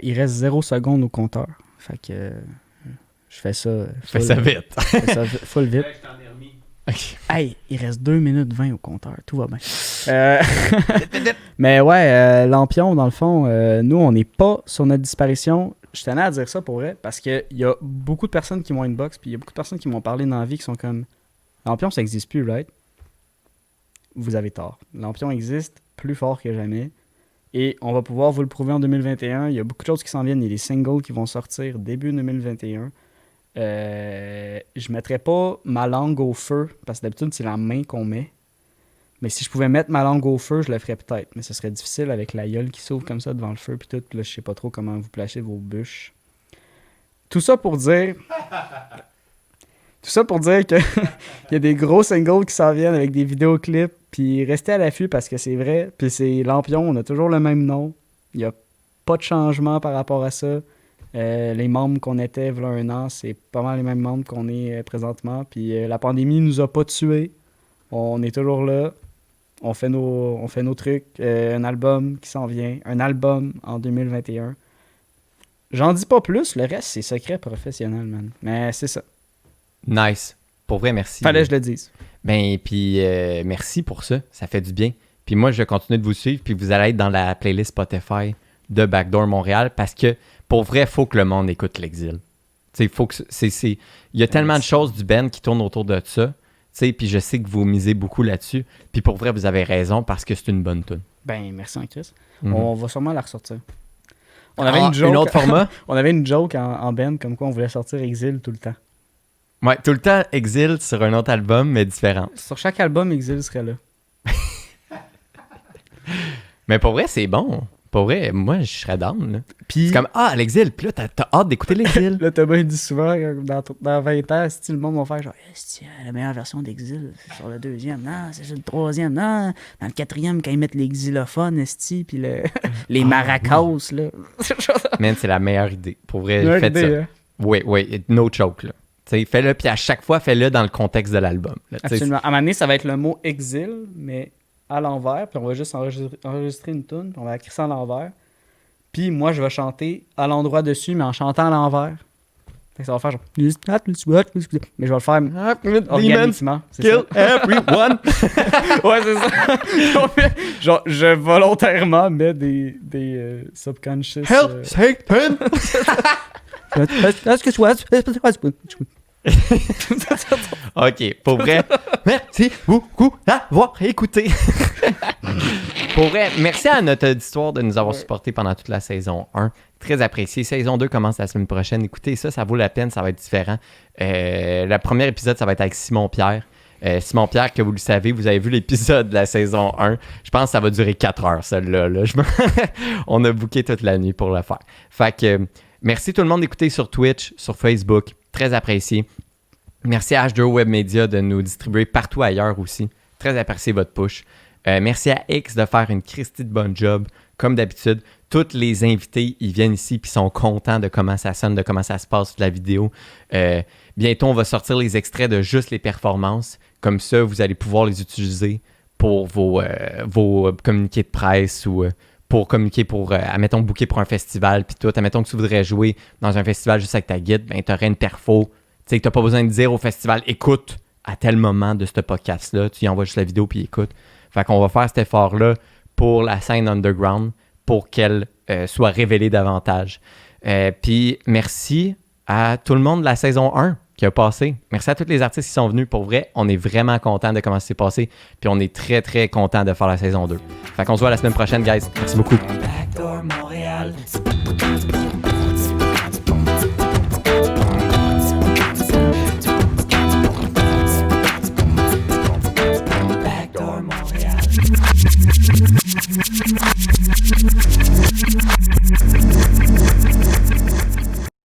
Il reste 0 secondes au compteur. Fait que je fais ça. Fais ça vite. Je fais ça full vite. Ok. Hey, il reste 2 minutes 20 au compteur. Tout va bien. Mais ouais, Lampion, dans le fond, nous, on n'est pas sur notre disparition. Je tenais à dire ça pour vrai parce qu'il y a beaucoup de personnes qui m'ont inbox puis il y a beaucoup de personnes qui m'ont parlé dans la vie qui sont comme Lampion, ça n'existe plus, right? Vous avez tort. Lampion existe plus fort que jamais. Et on va pouvoir vous le prouver en 2021. Il y a beaucoup de choses qui s'en viennent. Il y a des singles qui vont sortir début 2021. Je mettrais pas ma langue au feu, parce que d'habitude, c'est la main qu'on met. Mais si je pouvais mettre ma langue au feu, je le ferais peut-être. Mais ce serait difficile avec la gueule qui s'ouvre comme ça devant le feu. Puis tout, là, je sais pas trop comment vous placez vos bûches. Tout ça pour dire... Tout ça pour dire que il y a des gros singles qui s'en viennent avec des vidéoclips. Puis restez à l'affût parce que c'est vrai. Puis c'est Lampion, on a toujours le même nom. Il n'y a pas de changement par rapport à ça. Les membres qu'on était il y a 1 an, c'est pas mal les mêmes membres qu'on est présentement. Puis la pandémie nous a pas tués. On est toujours là. On fait nos trucs. Un album qui s'en vient. Un album en 2021. J'en dis pas plus. Le reste, c'est secret professionnel, man. Mais c'est ça. Nice. Pour vrai, merci. Fallait que je le dise. Ben, puis merci pour ça. Ça fait du bien. Puis moi, je vais continuer de vous suivre, puis vous allez être dans la playlist Spotify de Backdoor Montréal parce que, pour vrai, il faut que le monde écoute l'Exil. Tu sais, faut que il y a tellement de choses du Ben qui tournent autour de ça. Tu sais, puis je sais que vous misez beaucoup là-dessus. Puis pour vrai, vous avez raison parce que c'est une bonne tune. Ben, merci, Chris. Mhm. On va sûrement la ressortir. On avait une joke. Un autre format? On avait une joke en band comme quoi on voulait sortir Exil tout le temps. Ouais, tout le temps Exil sur un autre album, mais différent. Sur chaque album, Exil serait là. Mais pour vrai, c'est bon. Pour vrai, moi, je serais down. Là. Puis, C'est comme, l'Exil. Puis là, t'as hâte d'écouter l'Exil. là, Thomas, il dit souvent, dans 20 ans, si le monde va faire genre, la meilleure version d'Exil, c'est sur le 2e. Non, c'est sur le 3e. Non, dans le 4e, quand ils mettent les xylophones, puis les maracas, là. Man, c'est la meilleure idée. Pour vrai, Meilleure faites idée, ça. hein. Oui, no choke, là. T'sais, fais-le, puis à chaque fois, fais-le dans le contexte de l'album. Là, t'sais, Absolument. À un moment donné, ça va être le mot exil, mais à l'envers, puis on va juste enregistrer une tune, puis on va écrire ça à l'envers. Puis moi, je vais chanter à l'endroit dessus, mais en chantant à l'envers. Fait que ça va faire genre... Mais je vais le faire organiquement. C'est Kill ça. everyone! Ouais, c'est ça. Genre, je volontairement mets des subconscious... Hell, Satan! OK, pour vrai, merci beaucoup d'avoir écouté. Pour vrai, merci à notre auditoire de nous avoir supportés pendant toute la saison 1. Très apprécié. Saison 2 commence la semaine prochaine. Écoutez, ça vaut la peine, ça va être différent. Le premier épisode, ça va être avec Simon-Pierre. Simon-Pierre, que vous le savez, vous avez vu l'épisode de la saison 1. Je pense que ça va durer 4 heures, celle-là. Là. On a booké toute la nuit pour le faire. Fait que merci tout le monde d'écouter sur Twitch, sur Facebook. Très apprécié. Merci à H2O Web Media de nous distribuer partout ailleurs aussi. Très apprécié votre push. Merci à X de faire une Christie de bonne job. Comme d'habitude, tous les invités, ils viennent ici puis sont contents de comment ça sonne, de comment ça se passe la vidéo. Bientôt, on va sortir les extraits de juste les performances. Comme ça, vous allez pouvoir les utiliser pour vos communiqués de presse ou pour communiquer pour, admettons, booker pour un festival puis tout. Admettons que tu voudrais jouer dans un festival juste avec ta guide, ben tu aurais une perfo. Tu sais que tu n'as pas besoin de dire au festival, écoute à tel moment de ce podcast-là. Tu y envoies juste la vidéo puis écoute. Fait qu'on va faire cet effort-là pour la scène underground pour qu'elle soit révélée davantage. Puis merci à tout le monde de la saison 1 qui a passé. Merci à tous les artistes qui sont venus. Pour vrai, on est vraiment contents de comment ça s'est passé. Puis on est très, très contents de faire la saison 2. Fait qu'on se voit la semaine prochaine, guys. Merci beaucoup. Backdoor Montréal.